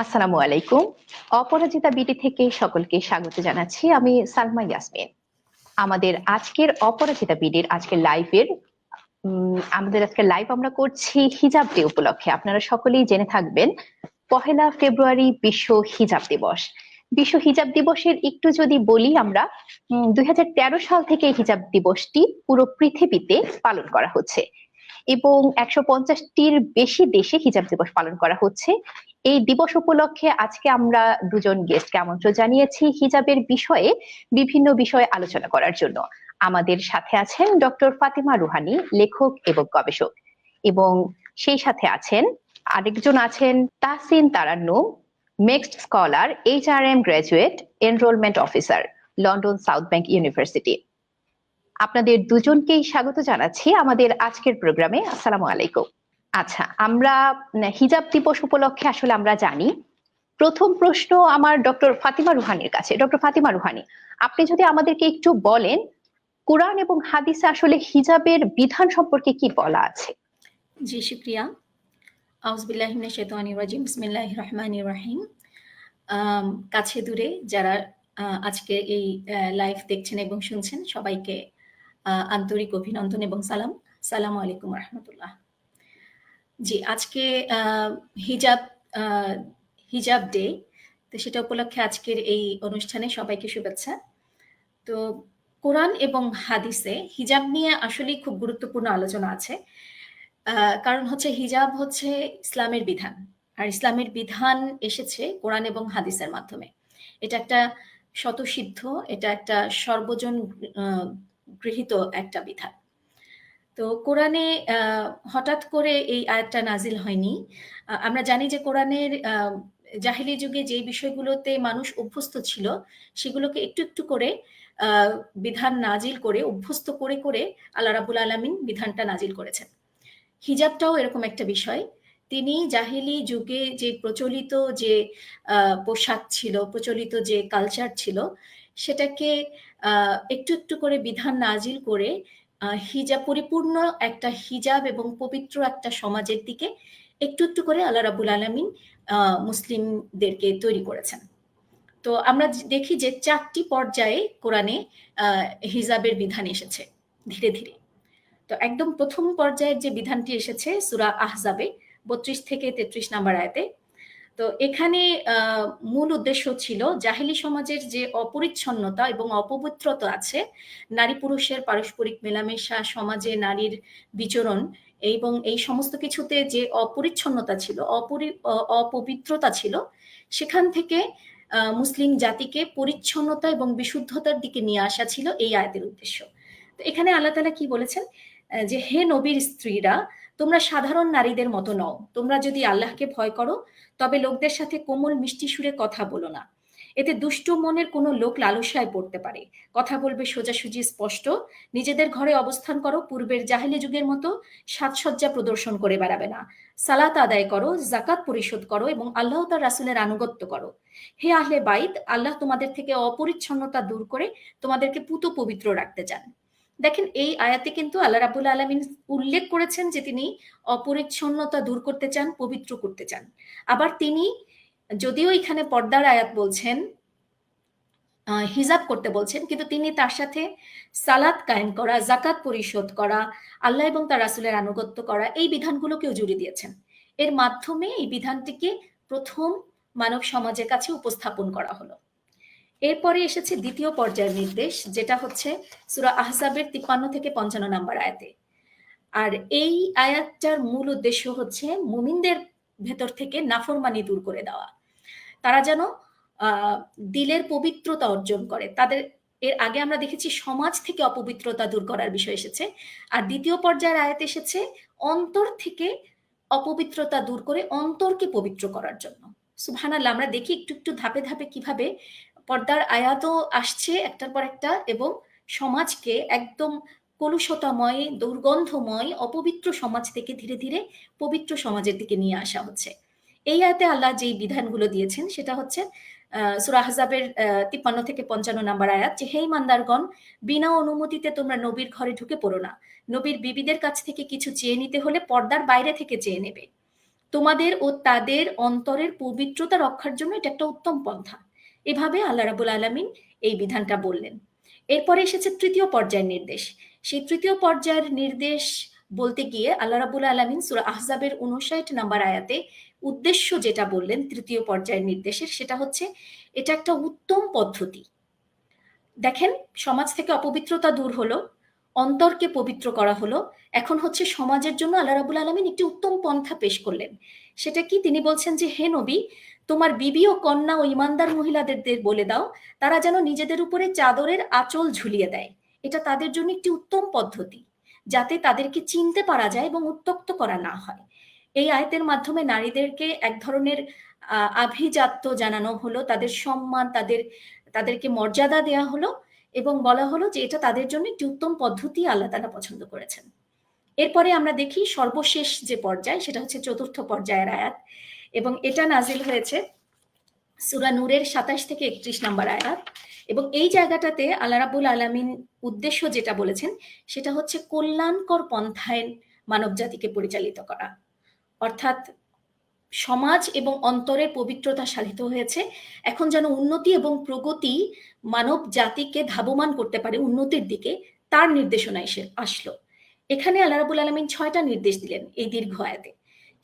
আসসালামু আলাইকুম। অপরাজিতা বিডি থেকে সকলকে স্বাগত জানাচ্ছি। আমি সালমা ইয়াসমিন। আমাদের আজকের অপরাজিতা বিডির আজকের লাইভ আমরা করছি হিজাব ডে উপলক্ষে। আপনারা সকলেই জেনে থাকবেন 1 ফেব্রুয়ারি বিশ্ব হিজাব দিবস। বিশ্ব হিজাব দিবসের একটু যদি বলি, আমরা 2013 সাল থেকে এই হিজাব দিবসটি পুরো পৃথিবীতে পালন করা হচ্ছে এবং 150টির বেশি দেশে হিজাব দিবস পালন করা হচ্ছে। এই দিবস উপলক্ষে আজকে আমরা দুজন গেস্টকে আমন্ত্রণ জানিয়েছি হিজাবের বিষয়ে বিভিন্ন বিষয়ে আলোচনা করার জন্য। আমাদের সাথে আছেন ডক্টর ফাতিমা রুহানি, লেখক এবং গবেষক, এবং সেই সাথে আরেকজন Tahsin Tarannum, MEXT scholar, HRM graduate, enrolment officer, London South Bank University. আপনাদের দুজনকেই স্বাগত জানাচ্ছি আমাদের আজকের প্রোগ্রামে। আসসালামু আলাইকুম। আচ্ছা, আমরা হিজাব দিবস উপলক্ষে আসলে আমরা জানি, প্রথম প্রশ্ন আমার ডক্টর ফাতিমা রুহানির কাছে। ডক্টর ফাতিমা রুহানি, আপনি যদি আমাদেরকে একটু বলেন কোরআন এবং হাদিসে আসলে হিজাবের বিধান সম্পর্কে কি বলা আছে? জি, শুকরিয়া। আউযুবিল্লাহি মিনাশ শাইতানির রাজিম। বিসমিল্লাহির রহমানির রহিম। কাছে দূরে যারা আজকে এই লাইভ দেখছেন এবং শুনছেন সবাইকে আন্তরিক অভিনন্দন এবং সালাম। আসসালামু আলাইকুম ওয়া রাহমাতুল্লাহ। জি, আজকে হিজাব হিজাব ডে, তো সেটা উপলক্ষে আজকের এই অনুষ্ঠানে সবাইকে শুভেচ্ছা। তো কোরআন এবং হাদিসে হিজাব নিয়ে আসলেই খুব গুরুত্বপূর্ণ আলোচনা আছে। কারণ হচ্ছে হিজাব হচ্ছে ইসলামের বিধান। আর ইসলামের বিধান এসেছে কোরআন এবং হাদিসের মাধ্যমে। এটা একটা স্বতঃসিদ্ধ, এটা একটা সর্বজন গৃহীত একটা বিধান। তো কোরআনে হঠাৎ করে এই আয়াতটা নাজিল হয়নি। আমরা জানি যে কোরআনের জাহিলি যুগে যে বিষয়গুলোতে মানুষ অভ্যস্ত ছিল সেগুলোকে একটু একটু করে বিধান নাজিল করে অভ্যস্ত করে করে আল্লাহ রাব্বুল আলামিন বিধানটা নাজিল করেছেন। হিজাবটাও এরকম একটা বিষয়। তিনি জাহিলি যুগে যে প্রচলিত যে পোশাক ছিল, প্রচলিত যে কালচার ছিল, সেটাকে একটু একটু করে বিধান নাজিল করে হিজাব, পরিপূর্ণ একটা হিজাব এবং পবিত্র একটা সমাজের দিকে একটু একটু করে আল্লাহ রাব্বুল আলামিন মুসলিমদেরকে তৈরি করেছেন। তো আমরা দেখি যে 4টি পর্যায়ে কোরআনে হিজাবের বিধান এসেছে ধীরে ধীরে। তো একদম প্রথম পর্যায়ের যে বিধানটি এসেছে সূরা আহজাবে 32 থেকে 33 নম্বর আয়াতে। তো এখানে মূল উদ্দেশ্য ছিল জাহিলি সমাজের যে অপরিচ্ছন্নতা এবং অপবিত্রতা আছে, নারী পুরুষের পারস্পরিক মেলামেশা, সমাজে নারীর বিচরণ এবং এই সমস্ত কিছুতে যে অপরিচ্ছন্নতা ছিল, অপবিত্রতা ছিল, সেখান থেকে মুসলিম জাতিকে পরিচ্ছন্নতা এবং বিশুদ্ধতার দিকে নিয়ে আসা ছিল এই আয়াতের উদ্দেশ্য। তো এখানে আল্লাহ তাআলা কি বলেছেন যে হে নবীর স্ত্রীরা, তোমরা সাধারণ নারীদের মতো নও। তোমরা যদি আল্লাহকে ভয় করো তবে লোকদের সাথে কোমল মিষ্টি সুরে কথা বলো না। এতে দুষ্ট মনের কোনো লোক লালসায় পড়তে পারে। কথা বলবে সোজাসুজি স্পষ্ট। নিজেদের ঘরে অবস্থান করো, পূর্বের জাহেলি যুগের মতো সাজসজ্জা প্রদর্শন করে বেড়াবে না। সালাত আদায় করো, জাকাত পরিশোধ করো এবং আল্লাহ তার রাসূলের আনুগত্য করো। হে আহলে বাইত, আল্লাহ তোমাদের থেকে অপরিচ্ছন্নতা দূর করে তোমাদেরকে পুত পবিত্র রাখতে চান। দেখেন, এই আয়াতে কিন্তু আল্লাহ রাব্বুল আলামিন উল্লেখ করেছেন যে তিনি অপরিচ্ছন্নতা দূর করতে চান, পবিত্র করতে চান। আবার তিনি, যদিও এখানে পর্দার আয়াত বলছেন, হিজাব করতে বলছেন, কিন্তু তিনি তার সাথে সালাত কায়েম করা, জাকাত পরিশোধ করা, আল্লাহ এবং তার রাসূলের আনুগত্য করা, এই বিধানগুলোকেও জুড়ে দিয়েছেন। এর মাধ্যমে এই বিধানটিকে প্রথম মানব সমাজের কাছে উপস্থাপন করা হলো। এরপরে এসেছে দ্বিতীয় পর্যায়ের নির্দেশ, যেটা হচ্ছে সূরা আহজাবের 53 থেকে 55 নম্বর আয়াতে। আর এই আয়াতটার মূল উদ্দেশ্য হচ্ছে মুমিনদের ভেতর থেকে নাফরমানি দূর করে দেওয়া। তারা যেন দিলের পবিত্রতা অর্জন করে। তাদের, এর আগে আমরা দেখেছি সমাজ থেকে অপবিত্রতা দূর করার বিষয় এসেছে, আর দ্বিতীয় পর্যায়ের আয়াত এসেছে অন্তর থেকে অপবিত্রতা দূর করে অন্তরকে পবিত্র করার জন্য। সুবহানাল্লাহ, আমরা দেখি একটু একটু ধাপে ধাপে কিভাবে পর্দার আয়াতও আসছে একটার পর একটা, এবং সমাজকে একদম কলুষতাময়, দুর্গন্ধময়, অপবিত্র সমাজ থেকে ধীরে ধীরে পবিত্র সমাজের দিকে নিয়ে আসা হচ্ছে। এই আয়াতে আল্লাহ যেই বিধানগুলো দিয়েছেন সেটা হচ্ছে সূরা আহজাবের 53 থেকে 55 নম্বর আয়াত, যে হে ইমানদারগণ, বিনা অনুমতিতে তোমরা নবীর ঘরে ঢুকে পড়ো না। নবীর বিবিদের কাছ থেকে কিছু চেয়ে নিতে হলে পর্দার বাইরে থেকে চেয়ে নেবে। তোমাদের ও তাদের অন্তরের পবিত্রতা রক্ষার জন্য এটা একটা উত্তম পন্থা। এভাবে আল্লাহ রাবুল আলামিন এই বিধানটা বললেন। এরপরে এসেছে তৃতীয় পর্যায়ের নির্দেশ। সেই তৃতীয় পর্যায়ের নির্দেশ বলতে গিয়ে আল্লাহ রাবুল আলামিন সূরা আহজাবের ৫৯ নম্বর আয়াতে উদ্দেশ্য যেটা বললেন তৃতীয় পর্যায়ের নির্দেশের, সেটা হচ্ছে এটা একটা উত্তম পদ্ধতি। দেখেন, সমাজ থেকে অপবিত্রতা দূর হলো, অন্তরকে পবিত্র করা হলো। এখন হচ্ছে সমাজের জন্য আল্লাহ রাবুল আলামিন একটি উত্তম পন্থা পেশ করলেন। সেটা কি? তিনি বলছেন যে, হে নবী, তোমার বিবি ও কন্যা ও ইমানদার মহিলাদের বলে দাও তারা যেন নিজেদের উপরে চাদরের আঁচল ঝুলিয়ে দেয়। এটা তাদের জন্য একটি উত্তম পদ্ধতি, যাতে তাদেরকে চিনতে পারা যায় এবং উত্ত্যক্ত করা না হয়। এই আয়াতের মাধ্যমে নারীদেরকে এক ধরনের আভিজাত্য জানানো হলো, তাদের সম্মান, তাদেরকে মর্যাদা দেয়া হলো এবং বলা হলো যে এটা তাদের জন্য একটি উত্তম পদ্ধতি আল্লাহ তাআলা পছন্দ করেছেন। এরপরে আমরা দেখি সর্বশেষ যে পর্যায়, সেটা হচ্ছে চতুর্থ পর্যায়ের আয়াত, এবং এটা নাজিল হয়েছে সূরা নূরের ২৭ থেকে ৩১ নম্বর আয়াত। এবং এই জায়গাটাতে আল্লাহ রাব্বুল আলামিন উদ্দেশ্য যেটা বলেছেন সেটা হচ্ছে কল্যাণকর পন্থায় মানব জাতিকে পরিচালিত করা। অর্থাৎ সমাজ এবং অন্তরের পবিত্রতা সাধিত হয়েছে। এখন যেন উন্নতি এবং প্রগতি মানব জাতিকে ধাবমান করতে পারে উন্নতির দিকে, তার নির্দেশনা এসে আসলো। এখানে আল্লাহ রাব্বুল আলামিন ৬টা নির্দেশ দিলেন এই দীর্ঘ আয়াতে।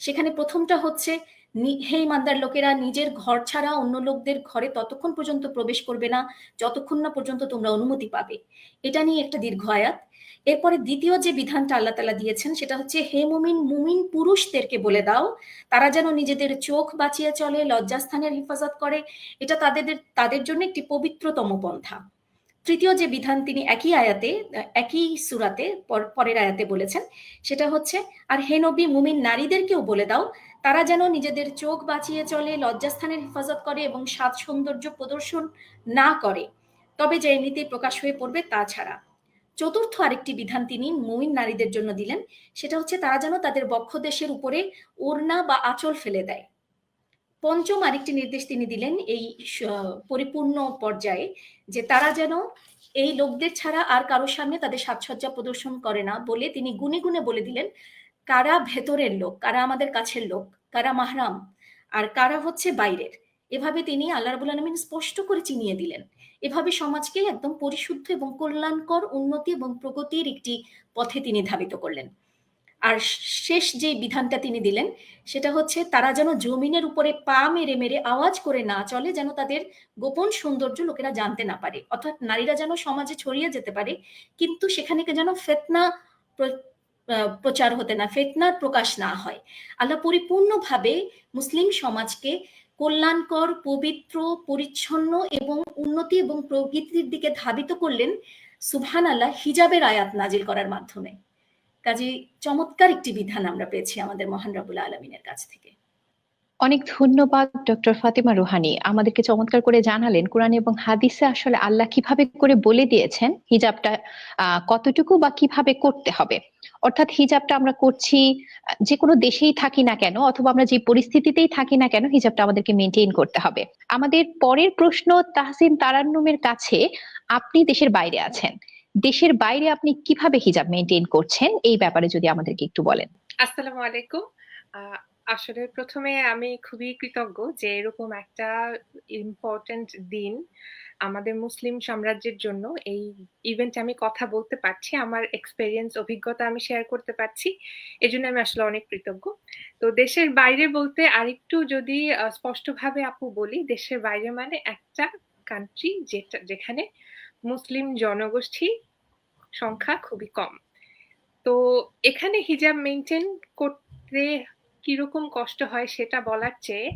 সেখানে প্রথমটা হচ্ছে, হে ইমানদার লোকেরা, নিজের ঘর ছাড়া অন্য লোকদের ঘরে ততক্ষণ পর্যন্ত প্রবেশ করবে না যতক্ষণ না পর্যন্ত তোমরা অনুমতি পাবে। এটা নিয়ে একটা দীর্ঘ আয়াত। এরপরে দ্বিতীয় যে বিধানটা আল্লাহ তাআলা দিয়েছেন সেটা হচ্ছে, হে মুমিন পুরুষদেরকে বলে দাও তারা যেন নিজেদের চোখ বাঁচিয়ে চলে, লজ্জাস্থানের হেফাজত করে। এটা তাদের জন্য একটি পবিত্রতম পন্থা। তৃতীয় যে বিধান তিনি একই আয়াতে, একই সূরাতে পরের আয়াতে বলেছেন সেটা হচ্ছে, আর হে নবী, মুমিন নারীদেরকেও বলে দাও তারা যেন নিজেদের চোখ বাঁচিয়ে চলে, লজ্জাস্থানের হেফাজত করে এবং সাজ সৌন্দর্য প্রদর্শন না করে, তবে যে নীতি প্রকাশ হয়ে পড়বে তা ছাড়া। চতুর্থ আরেকটি বিধান তিনি মুমিন নারীদের জন্য দিলেন, সেটা হচ্ছে তারা যেন তাদের বক্ষদেশের উপরে ওড়না বা আঁচল ফেলে দেয়। পঞ্চম আরেকটি নির্দেশ তিনি দিলেন এই পরিপূর্ণ পর্যায়ে, যে তারা যেন এই লোকদের ছাড়া আর কারোর সামনে তাদের সাজসজ্জা প্রদর্শন করে না, বলে তিনি গুনে গুনে বলে দিলেন কারা ভেতরের লোক, কারা আমাদের কাছের লোক, কারা মাহরাম, আর কারা হচ্ছে বাইরের। এভাবে তিনি আল্লাহ রাব্বুল আলামিন স্পষ্ট করে চিনিয়ে দিলেন। এভাবে সমাজকে একদম পরিশুদ্ধ এবং কল্যাণকর উন্নতি এবং প্রগতির একটি পথে তিনি ধাবিত করলেন। আর শেষ যে বিধানটা তিনি দিলেন সেটা হচ্ছে, তারা যেন জমিনের উপরে পা মেরে মেরে আওয়াজ করে না চলে, যেন তাদের গোপন সৌন্দর্য লোকেরা জানতে না পারে। অর্থাৎ নারীরা যেন সমাজে ছড়িয়ে যেতে পারে, কিন্তু সেখানে যেন ফিতনা প্রচার হতে না, ফিতনার প্রকাশ না হয়। আল্লাহ পরিপূর্ণভাবে মুসলিম সমাজকে কল্যাণকর, পবিত্র, পরিচ্ছন্ন এবং উন্নতি এবং প্রগতির দিকে ধাবিত করলেন সুবহানাল্লাহ হিজাবের আয়াত নাজিল করার মাধ্যমে। কাজেই চমৎকার একটি বিধান আমরা পেয়েছি আমাদের মহান রব্বুল আলামিনের কাছ থেকে। অনেক ধন্যবাদ ডক্টর ফাতিমা রুহানি, আমাদেরকে চমৎকার করে জানালেন কোরআন এবং হাদিসে আসলে আল্লাহ কিভাবে করে বলে দিয়েছেন হিজাবটা কতটুকু বা কিভাবে করতে হবে। অর্থাৎ হিজাবটা আমরা করছি যে কোনো দেশেই থাকি না কেন অথবা আমরা যে পরিস্থিতিতেই থাকি না কেন, হিজাবটা আমাদেরকে মেনটেন করতে হবে। আমাদের পরের প্রশ্ন তাহসিন তারান্নুমের কাছে, আপনি দেশের বাইরে আছেন, দেশের বাইরে আপনি কিভাবে হিজাব মেনটেন করছেন এই ব্যাপারে যদি আমাদেরকে একটু বলেন। আসসালামু আলাইকুম। আসলে প্রথমে আমি খুবই কৃতজ্ঞ যে এরকম একটা ইম্পর্টেন্ট দিন আমাদের মুসলিম সাম্রাজ্যের জন্য এই ইভেন্টে আমি কথা বলতে পারছি, আমার এক্সপেরিয়েন্স, অভিজ্ঞতা আমি শেয়ার করতে পারছি। এজন্য আমি আসলে অনেক কৃতজ্ঞ। তো দেশের বাইরে বলতে আরেকটু যদি স্পষ্টভাবে আপু বলি, দেশের বাইরে মানে একটা কান্ট্রি যেখানে মুসলিম জনগোষ্ঠী সংখ্যা খুবই কম। তো এখানে হিজাব মেনটেন করতে কিরকম কষ্ট হয় সেটা বলার চেয়ে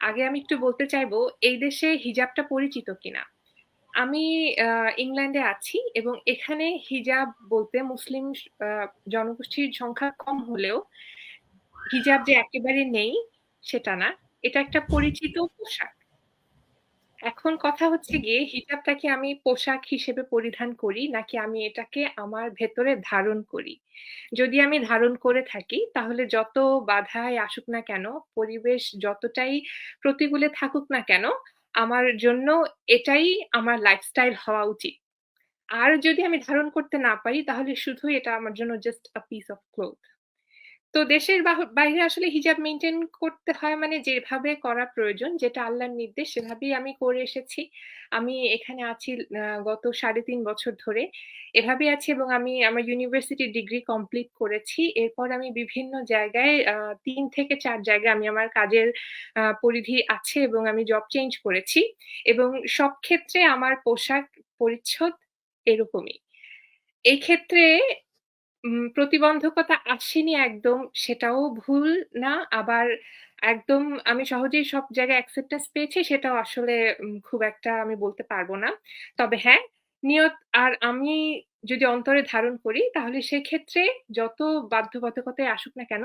আগে আমি একটু বলতে চাইবো এই দেশে হিজাবটা পরিচিত কিনা। আমি ইংল্যান্ডে আছি এবং এখানে হিজাব বলতে মুসলিম জনগোষ্ঠীর সংখ্যা কম হলেও হিজাব যে একেবারে নেই সেটা না, এটা একটা পরিচিত পোশাক। এখন কথা হচ্ছে গিয়ে হিজাবটাকে আমি পোশাক হিসেবে পরিধান করি নাকি আমি এটাকে আমার ভেতরে ধারণ করি। যদি আমি ধারণ করে থাকি তাহলে যত বাধাই আসুক না কেন, পরিবেশ যতটাই প্রতিকূলে থাকুক না কেন, আমার জন্য এটাই আমার লাইফস্টাইল হওয়া উচিত। আর যদি আমি ধারণ করতে না পারি তাহলে শুধু এটা আমার জন্য just a piece of cloth. তো দেশের বাইরে আসলে হিজাব মেইনটেইন করতে হয় মানে যেভাবে করা প্রয়োজন, যেটা আল্লাহর নির্দেশ সেভাবেই আমি করে এসেছি। আমি এখানে আছি গত ৩.৫ বছর ধরে। এভাবেই আছি এবং আমি আমার ইউনিভার্সিটি ডিগ্রি কমপ্লিট করেছি। এরপর আমি বিভিন্ন জায়গায় ৩ থেকে ৪ জায়গায় আমি আমার কাজের পরিধি আছে এবং আমি জব চেঞ্জ করেছি এবং সব ক্ষেত্রে আমার পোশাক পরিচ্ছদ এরকমই। এই ক্ষেত্রে প্রতিবন্ধকতা আসেনি একদম সেটাও ভুল না। আবার একদম আমি সহজেই সব জায়গায় অ্যাকসেপ্টেন্স পেয়েছি সেটাও আসলে খুব একটা আমি বলতে পারব না। তবে হ্যাঁ, নিয়ত আর আমি যদি অন্তরে ধারণ করি তাহলে সেক্ষেত্রে যত বাধ্যবাধকতাই আসুক না কেন,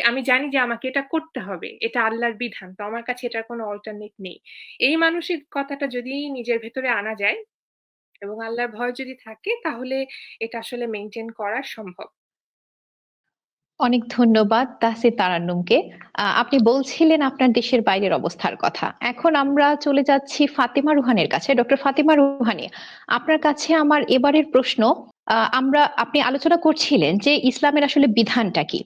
আমি জানি যে আমাকে এটা করতে হবে। এটা আল্লাহর বিধান। তো আমার কাছে এটার কোনো অল্টারনেট নেই। এই মানসিকতাটা যদি নিজের ভেতরে আনা যায় এবং আল্লাহর ভয় যদি থাকে তাহলে এটা আসলে মেইনটেইন করা সম্ভব। অনেক ধন্যবাদ তাহসিন তারান্নুমকে। আপনি বলছিলেন আপনার দেশের বাইরের অবস্থার কথা। এখন আমরা চলে যাচ্ছি ফাতেমা রুহানের কাছে। ডক্টর ফাতেমা রুহানি, আপনার কাছে আমার এবারের প্রশ্ন, আপনি আলোচনা করছিলেন যে ইসলামের আসলে বিধানটা কি।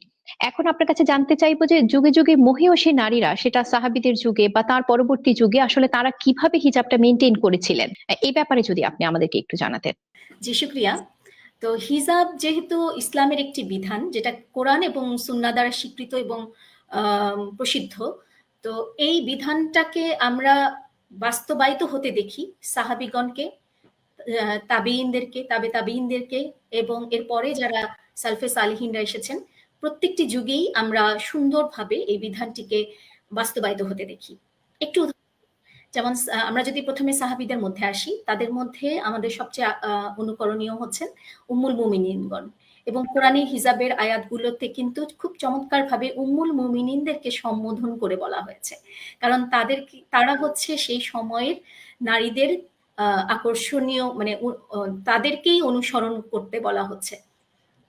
এখন আপনার কাছে জানতে চাইবো যে যুগে যুগে মহীয়সী নারীরা, সেটা সাহাবীদের যুগে বা তার পরবর্তী যুগে, আসলে তারা কিভাবে হিজাবটা মেনটেন করেছিলেন, এই ব্যাপারে যদি আপনি আমাদেরকে একটু জানাতেন। জি, শুক্রিয়া। তো হিজাব যেহেতু ইসলামের একটি বিধান যেটা কোরআন এবং সুন্নাহ দ্বারা স্বীকৃত এবং প্রসিদ্ধ, তো এই বিধানটাকে আমরা বাস্তবায়িত হতে দেখি সাহাবীগণকে, তাবেঈনদেরকে, তাবেঈনদেরকে এবং এরপরে যারা সালফে সালেহিনরা এসেছেন, প্রত্যেকটি যুগেই আমরা সুন্দরভাবে এই বিধানটিকে বাস্তবায়িত হতে দেখি। একটু যেমন আমরা যদি প্রথমে সাহাবীদের মধ্যে আসি, তাদের মধ্যে আমাদের সবচেয়ে অনুকরণীয় হচ্ছেন উম্মুল মুমিনিনগণ এবং কোরআনের হিজাবের আয়াতগুলোতে কিন্তু খুব চমৎকারভাবে উম্মুল মুমিনিনদেরকে সম্বোধন করে বলা হয়েছে। কারণ তারা হচ্ছে সেই সময়ের নারীদের আকর্ষণীয়, মানে তাদেরকেই অনুসরণ করতে বলা হচ্ছে।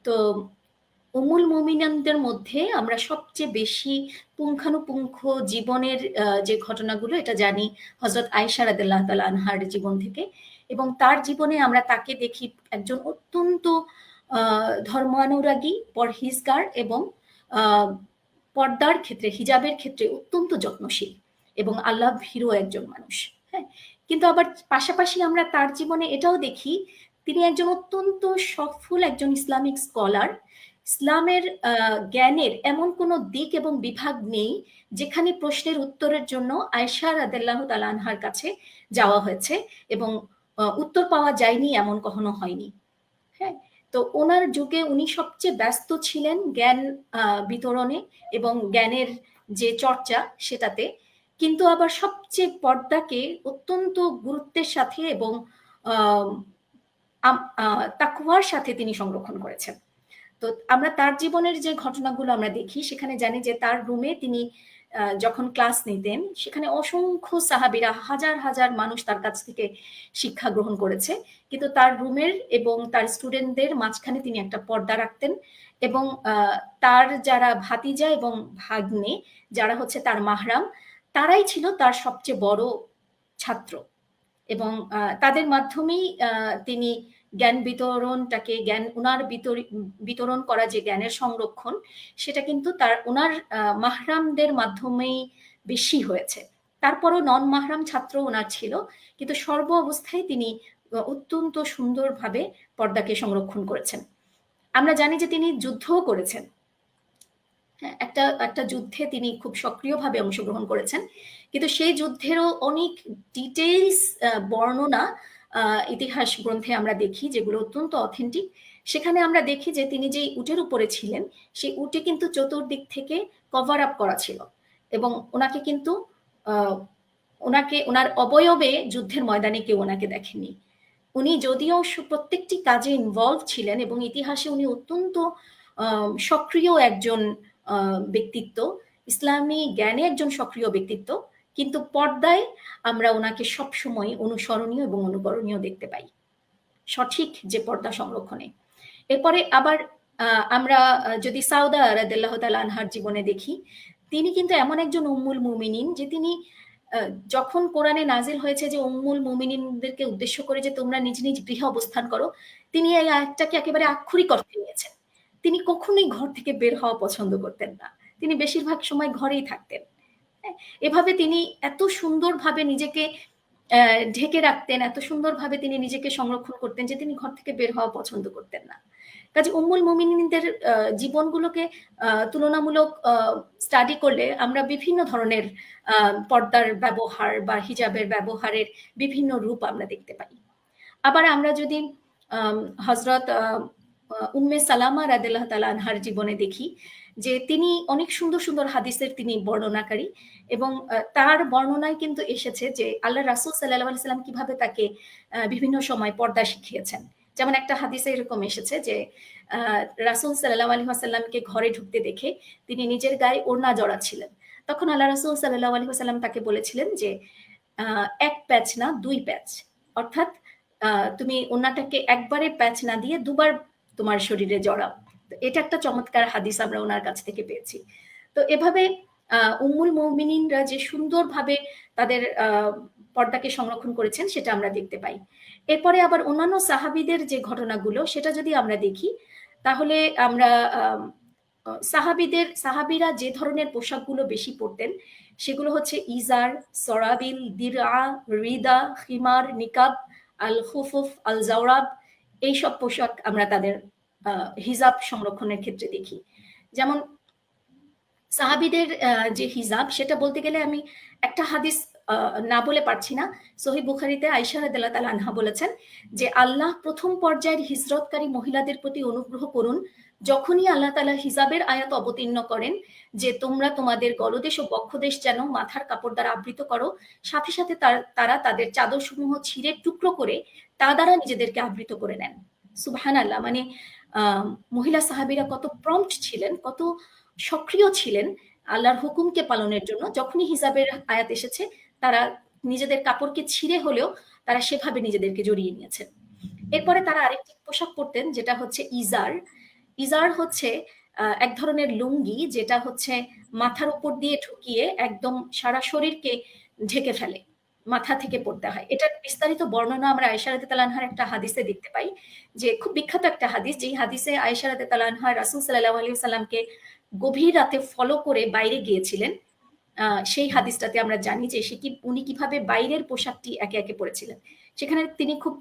তো উম্মুল মুমিনিনদের মধ্যে আমরা সবচেয়ে বেশি পুঙ্খানুপুঙ্খ জীবনের যে ঘটনাগুলো এটা জানি হযরত আয়েশা রাদিয়াল্লাহু তাআলা আনহার জীবন থেকে, এবং তার জীবনে আমরা তাকে দেখি একজন অত্যন্ত ধর্মানুরাগী, পরহেজগার এবং পর্দার ক্ষেত্রে, হিজাবের ক্ষেত্রে অত্যন্ত যত্নশীল এবং আল্লাহ ভীরু একজন মানুষ। হ্যাঁ, কিন্তু আবার পাশাপাশি আমরা তার জীবনে এটাও দেখি তিনি একজন অত্যন্ত সফল একজন ইসলামিক স্কলার। ইসলামের জ্ঞানের এমন কোনো দিক এবং বিভাগ নেই যেখানে প্রশ্নের উত্তরের জন্য আয়েশা রাদিয়াল্লাহু তাআলা আনহার কাছে যাওয়া হয়েছে এবং উত্তর পাওয়া যায়নি এমন কখনো হয়নি। হ্যাঁ, তো ওনার যুগে উনি সবচেয়ে ব্যস্ত ছিলেন জ্ঞান বিতরণে এবং জ্ঞানের যে চর্চা সেটাতে, কিন্তু আবার সবচেয়ে পর্দাকে অত্যন্ত গুরুত্বের সাথে এবং তাকওয়ার সাথে তিনি সংরক্ষণ করেছেন। তো আমরা তার জীবনের যে ঘটনাগুলো আমরা দেখি সেখানে জানি যে তার রুমে তিনি যখন ক্লাস নিতেন সেখানে অসংখ্য সাহাবীরা, হাজার হাজার মানুষ তার কাছ থেকে শিক্ষা গ্রহণ করেছে, কিন্তু তার রুমের এবং তার স্টুডেন্টদের মাঝখানে তিনি একটা পর্দা রাখতেন এবং তার যারা ভাতিজা এবং ভাগ্নে, যারা হচ্ছে তার মাহরাম, তারাই ছিল তার সবচেয়ে বড় ছাত্র এবং তাদের মাধ্যমেই তিনি জ্ঞান বিতরণটাকে, ওনার বিতরণ করা যে জ্ঞানের সংরক্ষণ সেটা কিন্তু ওনার মাহরামদের মাধ্যমেই বেশি হয়েছে। তারপরও নন মাহরাম ছাত্র ওনার ছিল, কিন্তু সর্ব অবস্থায় তিনি অত্যন্ত সুন্দরভাবে পর্দাকে সংরক্ষণ করেছেন। আমরা জানি যে তিনি যুদ্ধও করেছেন। হ্যাঁ, একটা যুদ্ধে তিনি খুব সক্রিয়ভাবে অংশগ্রহণ করেছেন, কিন্তু সেই যুদ্ধেরও অনেক ডিটেইলস বর্ণনা ইতিহাস গ্রন্থে আমরা দেখি যেগুলো অত্যন্ত অথেন্টিক। সেখানে আমরা দেখি যে তিনি যে উটের উপরে ছিলেন সেই উটে কিন্তু চতুর্দিক থেকে কভার আপ করা ছিল এবং ওনাকে কিন্তু ওনার অবয়বে যুদ্ধের ময়দানে কেউ ওনাকে দেখেনি। উনি যদিও প্রত্যেকটি কাজে ইনভলভ ছিলেন এবং ইতিহাসে উনি অত্যন্ত সক্রিয় একজন ব্যক্তিত্ব, ইসলামী জ্ঞানে একজন সক্রিয় ব্যক্তিত্ব, কিন্তু পর্দায় আমরা ওনাকে সবসময় অনুসরণীয় এবং অনুকরণীয় দেখতে পাই, সঠিক যে পর্দা সংরক্ষণে। এরপরে আবার আমরা যদি সাউদা রাদিয়াল্লাহু তাআলা আনহার জীবনে দেখি, তিনি কিন্তু এমন একজন উম্মুল মুমিনিন যে তিনি যখন কোরআনে নাজিল হয়েছে যে উম্মুল মুমিনিনদেরকে উদ্দেশ্য করে যে তোমরা নিজ নিজ গৃহে অবস্থান করো, তিনি এই আয়াতটাকে একেবারে আক্ষরিক অর্থে নিয়েছেন তিনি কখনোই ঘর থেকে বের হওয়া পছন্দ করতেন না, তিনি বেশিরভাগ সময় ঘরেই থাকতেন। এভাবে তিনি এত সুন্দরভাবে নিজেকে ঢেকে রাখতেন, এত সুন্দরভাবে তিনি নিজেকে সংরক্ষণ করতেন যে তিনি ঘর থেকে বের হওয়া পছন্দ করতেন না। কাজে উম্মুল মুমিনিনদের জীবনগুলোকে তুলনামূলক স্টাডি করলে আমরা বিভিন্ন ধরনের পর্দার ব্যবহার বা হিজাবের ব্যবহারের বিভিন্ন রূপ আমরা দেখতে পাই। আবার আমরা যদি হযরত উম্মে সালামা রাদিয়াল্লাহু তাআলা আনহার জীবনে দেখি যে তিনি অনেক সুন্দর সুন্দর হাদিসের তিনি বর্ণনাকারী, এবং তার বর্ণনায় কিন্তু এসেছে যে আল্লাহ রাসূল সাল্লাল্লাহু আলাইহি সাল্লাম কিভাবে তাকে বিভিন্ন সময় পর্দা শিখিয়েছেন। যেমন একটা হাদিসে এরকম এসেছে যে রাসূল সাল্লাল্লাহু আলাইহি ওয়াসাল্লামকে ঘরে ঢুকতে দেখে তিনি নিজের গায়ে ওড়না জড়াচ্ছিলেন। তখন আল্লাহ রাসূল সাল্লাল্লাহু আলাইহি ওয়াসাল্লাম তাকে বলেছিলেন যে এক প্যাচ না ২ প্যাচ, অর্থাৎ তুমি ওড়নাটাকে একবারে প্যাচ না দিয়ে দুবার তোমার শরীরে জড়াও। এটা একটা চমৎকার হাদিস আমরা ওনার কাছ থেকে পেয়েছি। তো এভাবে উম্মুল মুমিনিনরা যে সুন্দরভাবে তাদের পর্দাকে সংরক্ষণ করেছেন সেটা আমরা দেখতে পাই। এরপরে আবার অন্যান্য সাহাবীদের যে ঘটনাগুলো সেটা যদি আমরা দেখি তাহলে আমরা সাহাবীরা যে ধরনের পোশাকগুলো বেশি পরতেন সেগুলো হচ্ছে ইজার, সরাবিল, দিরআ, রিদা, খিমার, নিকাব, আল খুফুফ, আল জাওরাব, এইসব পোশাক আমরা তাদের হিজাব সংরক্ষণের ক্ষেত্রে দেখি। যেমন সাহাবীদের যে হিজাব সেটা বলতে গেলে আমি একটা হাদিস না বলে পারছি না। সহিহ বুখারীতে আয়েশা রাদিয়াল্লাহু তাআলা আনহা বলেছেন যে আল্লাহ প্রথম পর্যায়ের হিজরতকারী মহিলাদের প্রতি অনুগ্রহ করুন যখনই আল্লাহ তাআলা হিজাবের আয়াত অবতীর্ণ করেন যে তোমরা তোমাদের গলদেশ ও বক্ষদেশ যেন মাথার কাপড় দ্বারা আবৃত করো, সাথে সাথে তারা তাদের চাদর সমূহ ছিঁড়ে টুকরো করে তা দ্বারা নিজেদেরকে আবৃত করে নেন। সুবহানাল্লাহ, মানে মহিলা সাহাবীরা কত প্রম্পট ছিলেন, কত সক্রিয় ছিলেন আল্লাহর হুকুমকে পালনের জন্য। যখনই হিজাবের আয়াত এসেছে তারা নিজেদের কাপড়কে ছিঁড়ে হলেও তারা সেভাবে নিজেদেরকে জড়িয়ে নিয়েছেন। এরপরে তারা আরেকটি পোশাক পরতেন যেটা হচ্ছে ইজার। ইজার হচ্ছে এক ধরনের লুঙ্গি যেটা হচ্ছে মাথার উপর দিয়ে ঢুকিয়ে একদম সারা শরীরকে ঢেকে ফেলে, মাথা থেকে পড়তে হয়। এটার বিস্তারিত বর্ণনা আমরা আয়েশা রাদিয়াল্লাহু আনহার একটা হাদিসে দেখতে পাই, যে খুব বিখ্যাত একটা হাদিস, যেই হাদিসে আয়েশা রাদিয়াল্লাহু আনহা রাসূল সাল্লাল্লাহু আলাইহি ওয়াসাল্লামকে গভীর রাতে ফলো করে বাইরে গিয়েছিলেন। সেই হাদিসটাতে আমরা জানি যে উনি কিভাবে বাইরের পোশাকটি একে একে পরেছিলেন। সেখানে তিনি খুব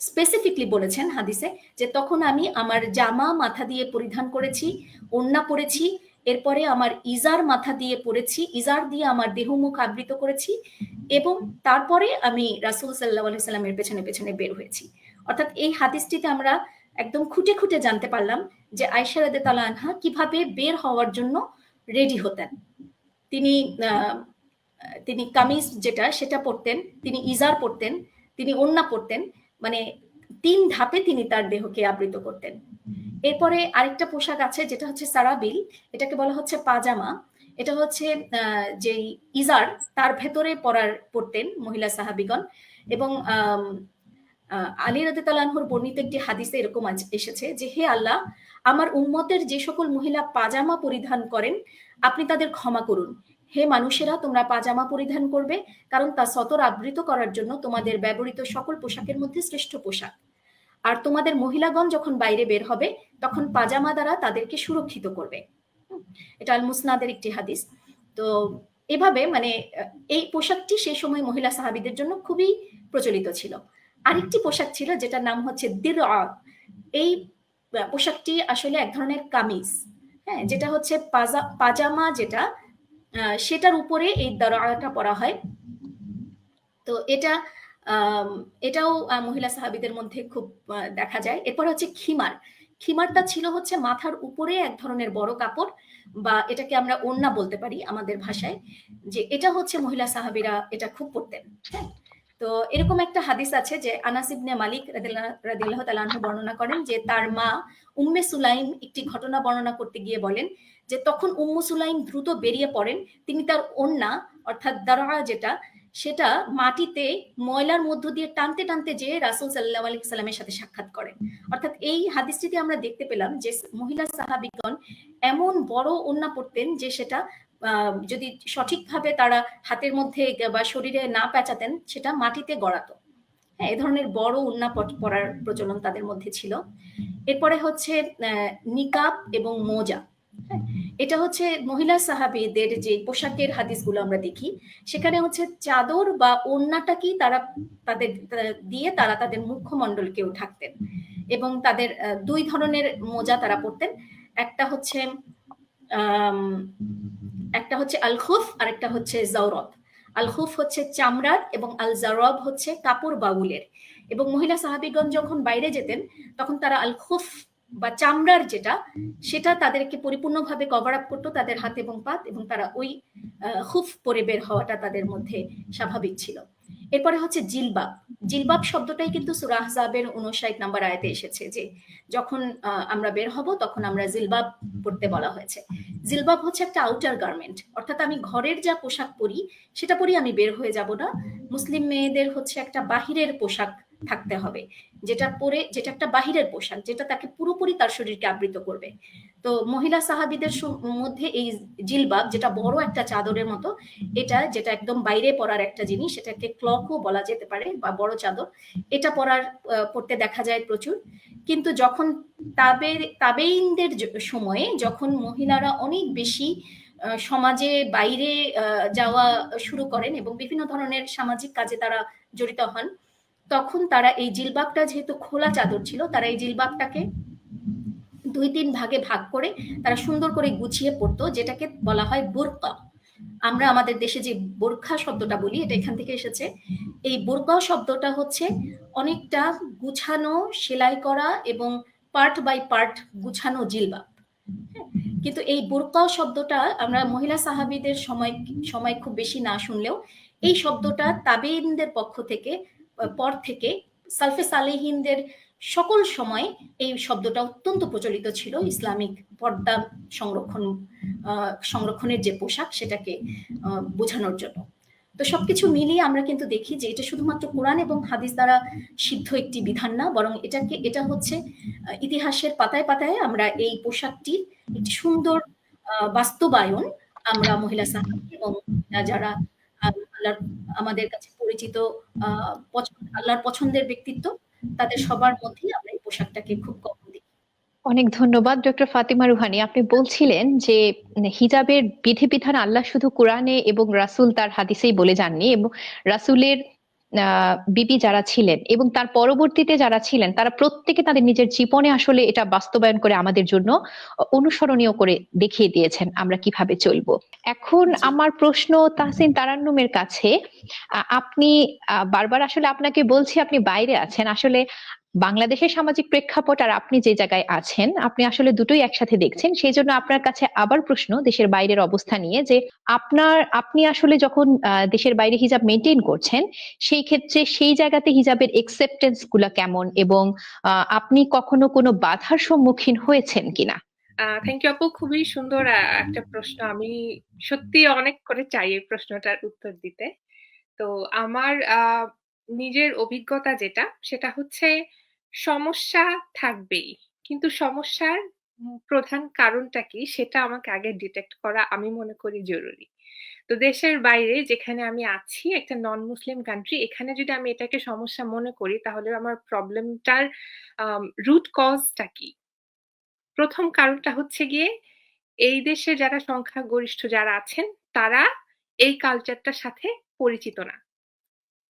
স্পেসিফিকলি বলেছেন হাদিসে যে তখন আমি আমার জামা মাথা দিয়ে পরিধান করেছি, ওড়না পরেছি, এরপরে আমার ইজার মাথা দিয়ে পরেছি, ইজার দিয়ে আমার দেহ মুখ আবৃত করেছি, এবং তারপরে আমি রাসূল সাল্লাল্লাহু আলাইহি সাল্লামের পেছনে পেছনে বের হয়েছি। অর্থাৎ এই হাদিসটিতে আমরা একদম খুঁটে খুঁটে জানতে পারলাম যে আয়েশা রাদিয়াল্লাহু আনহা কিভাবে বের হওয়ার জন্য রেডি হতেন। তিনি কামিজ যেটা সেটা পরতেন, তিনি ইজার পরতেন, তিনি ওড়না পরতেন, মানে ৩ ধাপে তিনি তার দেহকে আবৃত করতেন। এরপরে আরেকটা পোশাক আছে যেটা হচ্ছে সারাবিল, এটাকে বলা হচ্ছে পাজামা। এটা হচ্ছে যেই ইজার তার ভেতরে পরতেন মহিলা সাহাবীগণ। এবং আলী রাদিয়াল্লাহু আনহুর বর্ণিত একটি হাদিসে এরকম এসেছে যে হে আল্লাহ, আমার উম্মতের যে সকল মহিলা পাজামা পরিধান করেন আপনি তাদের ক্ষমা করুন। হে মানুষেরা, তোমরা পাজামা পরিধান করবে কারণ তা সতর আবৃত করার জন্য তোমাদের ব্যবহৃত সকল পোশাকের মধ্যে শ্রেষ্ঠ পোশাক। আর তোমাদের মহিলাগণ যখন বাইরে বের হবে তখন পাজামা দ্বারা তাদেরকে সুরক্ষিত করবে। এটা আল মুসনাদের একটি হাদিস। তো এভাবে মানে এই পোশাকটি সেই সময় মহিলা সাহাবীদের জন্য খুবই প্রচলিত ছিল। আরেকটি পোশাক ছিল যেটার নাম হচ্ছে দিরআ। এই পোশাকটি আসলে এক ধরনের কামিজ, হ্যাঁ, যেটা হচ্ছে পাজামা যেটা সেটার উপরে এই দারআটা পরা হয়। তো এটাও মহিলা সাহাবীদের মধ্যে খুব দেখা যায়। এরপর হচ্ছে খিমার। খিমারটা ছিল হচ্ছে মাথার উপরে এক ধরনের বড় কাপড়, বা এটাকে আমরা ওড়না বলতে পারি আমাদের ভাষায়, যে এটা হচ্ছে মহিলা সাহাবীরা এটা খুব পরতেন। হ্যাঁ, তো এরকম একটা হাদিস আছে যে আনাস ইবনে মালিক রাদিয়াল্লাহু তাআলা আনহু বর্ণনা করেন যে তার মা উম্মে সুলাইম একটি ঘটনা বর্ণনা করতে গিয়ে বলেন যে তখন উম্মু সুলাইম দ্রুত বেরিয়ে পড়েন। তিনি তার ওড়না অর্থাৎ দারআ যেটা সেটা মাটিতে ময়লার মধ্য দিয়ে টানতে টানতে যে রাসূল সাল্লাল্লাহু আলাইহি সাল্লামের সাথে সাক্ষাৎ করেন। অর্থাৎ এই হাদিসটিতে আমরা দেখতে পেলাম যে মহিলা সাহাবীগণ এমন বড় ওড়না পরতেন যে সেটা যদি সঠিকভাবে তারা হাতের মধ্যে বা শরীরে না পেঁচাতেন সেটা মাটিতে গড়াতো। হ্যাঁ, এ ধরনের বড় ওড়না পরার প্রচলন তাদের মধ্যে ছিল। এরপরে হচ্ছে নিকাব এবং মোজা। হ্যাঁ, এটা হচ্ছে মহিলা সাহাবীদের যে পোশাকের হাদিসগুলো আমরা দেখি, সেখানে হচ্ছে চাদর বা ওড়নাটাকেই তারা দিয়ে তারা তাদের মুখমণ্ডলকেও ঢাকতেন। এবং তাদের ২ ধরনের মোজা তারা পরতেন। একটা হচ্ছে আল খুফ, আর একটা হচ্ছে জাওরব। আল খুফ হচ্ছে চামড়ার এবং আল জাওরব হচ্ছে কাপড় বা উলের। এবং মহিলা সাহাবীগণ যখন বাইরে যেতেন তখন তারা আল খুফ বা চামড়ার সেটা তাদেরকে পরিপূর্ণভাবে কভার আপ করতো তাদের হাত এবং পা, এবং তারা ওই খুফ পরে বের হওয়াটা তাদের মধ্যে স্বাভাবিক ছিল। এরপরে হচ্ছে জিলবাব। জিলবাব শব্দটাই কিন্তু সূরা আহজাবের ৫৯ নম্বর আয়াতে এসেছে যে যখন আমরা বের হব তখন আমরা জিলবাব পড়তে বলা হয়েছে। জিলবাব হচ্ছে একটা আউটার গার্মেন্ট, অর্থাৎ আমি ঘরের যা পোশাক পরি সেটা পরেই আমি বের হয়ে যাব না। মুসলিম মেয়েদের হচ্ছে একটা বাহিরের পোশাক থাকতে হবে, যেটা একটা বাহিরের পোশাক, যেটা তাকে পুরোপুরি তার শরীরকে আবৃত করবে। তো মহিলা সাহাবীদের মধ্যে এই জিলবাব, যেটা বড় একটা চাদরের মতো, যেটা একদম বাইরে পরার একটা জিনিস, সেটাকে ক্লকও বলা যেতে পারে বা বড় চাদর, এটা পড়তে দেখা যায় প্রচুর। কিন্তু যখন তাবেইনদের সময়ে যখন মহিলারা অনেক বেশি সমাজে বাইরে যাওয়া শুরু করেন এবং বিভিন্ন ধরনের সামাজিক কাজে তারা জড়িত হন, তখন তারা এই জিলবাবটা, যেহেতু খোলা চাদর ছিল, তারা এই জিলবাবটাকে ২-৩ ভাগে ভাগ করে তারা সুন্দর করে গুছিয়ে পড়তো, যেটাকে বলা হয় বোরকা। আমরা আমাদের দেশে যে বোরখা শব্দটা বলি, এটা এখান থেকে এসেছে। এই বোরকা শব্দটা হচ্ছে অনেকটা গুছানো, সেলাই করা এবং পার্ট বাই পার্ট গুছানো জিলবাব। হ্যাঁ, কিন্তু এই বোরকা শব্দটা আমরা মহিলা সাহাবীদের সময় খুব বেশি না শুনলেও, এই শব্দটা তাবেইনদের পর থেকে সালফে সালেহিনদের সকল সময় এই শব্দটা অত্যন্ত প্রচলিত ছিল ইসলামিক পর্দা সংরক্ষণের যে পোশাক, সেটাকে বোঝানোর জন্য। তো সবকিছু মিলিয়ে আমরা কিন্তু দেখি যে এটা শুধুমাত্র কোরআন এবং হাদিস দ্বারা সিদ্ধ একটি বিধান না, বরং এটা হচ্ছে ইতিহাসের পাতায় পাতায় আমরা এই পোশাকটির একটি সুন্দর বাস্তবায়ন আমরা মহিলা সাহাবী এবং যারা আল্লাহর আমাদের কাছে পরিচিত আল্লাহর পছন্দের ব্যক্তিত্ব, তাদের সবার মধ্যেই আমরা এই পোশাকটাকে খুব কম দেখি। অনেক ধন্যবাদ ডক্টর ফাতিমা রুহানি। আপনি বলছিলেন যে হিজাবের বিধিবিধান আল্লাহ শুধু কোরআনে এবং রাসূল তার হাদিসেই বলে যাননি, এবং রাসূলের বিবি যারা ছিলেন এবং তার পরবর্তীতে যারা ছিলেন তারা প্রত্যেকে তাদের নিজের জীবনে আসলে এটা বাস্তবায়ন করে আমাদের জন্য অনুসরণীয় করে দেখিয়ে দিয়েছেন আমরা কিভাবে চলবো। এখন আমার প্রশ্ন তাহসিন তারান্নুমের কাছে। আপনি বারবার আসলে আপনাকে বলছি আপনি বাইরে আছেন, আসলে বাংলাদেশের সামাজিক প্রেক্ষাপট আর আপনি যে জায়গায় আছেন আপনি আসলে দুটোই একসাথে দেখছেন, সেই জন্য আপনার কাছে আবার প্রশ্ন দেশের বাইরের অবস্থা নিয়ে, যে আপনি আসলে যখন দেশের বাইরে হিজাব মেনটেন করছেন সেই ক্ষেত্রে সেই জায়গাতে হিজাবের একসেপ্টেন্স গুলা কেমন, এবং আপনি কখনো কোনো বাধার সম্মুখীন হয়েছেন কিনা? থ্যাংক ইউ আপু, খুবই সুন্দর একটা প্রশ্ন। আমি সত্যি অনেক করে চাই এই প্রশ্নটার উত্তর দিতে। তো আমার নিজের অভিজ্ঞতা সেটা হচ্ছে সমস্যা থাকবেই। কিন্তু সমস্যার প্রধান কারণটা কি সেটা আমাকে আগে ডিটেক্ট করা আমি মনে করি জরুরি। তো দেশের বাইরে যেখানে আমি আছি, একটা নন মুসলিম কান্ট্রি, এখানে যদি আমি এটাকে সমস্যা মনে করি তাহলে আমার প্রবলেমটার রুট কজটা কি? প্রথম কারণটা হচ্ছে গিয়ে এই দেশে যারা সংখ্যাগরিষ্ঠ যারা আছেন তারা এই কালচারটার সাথে পরিচিত না।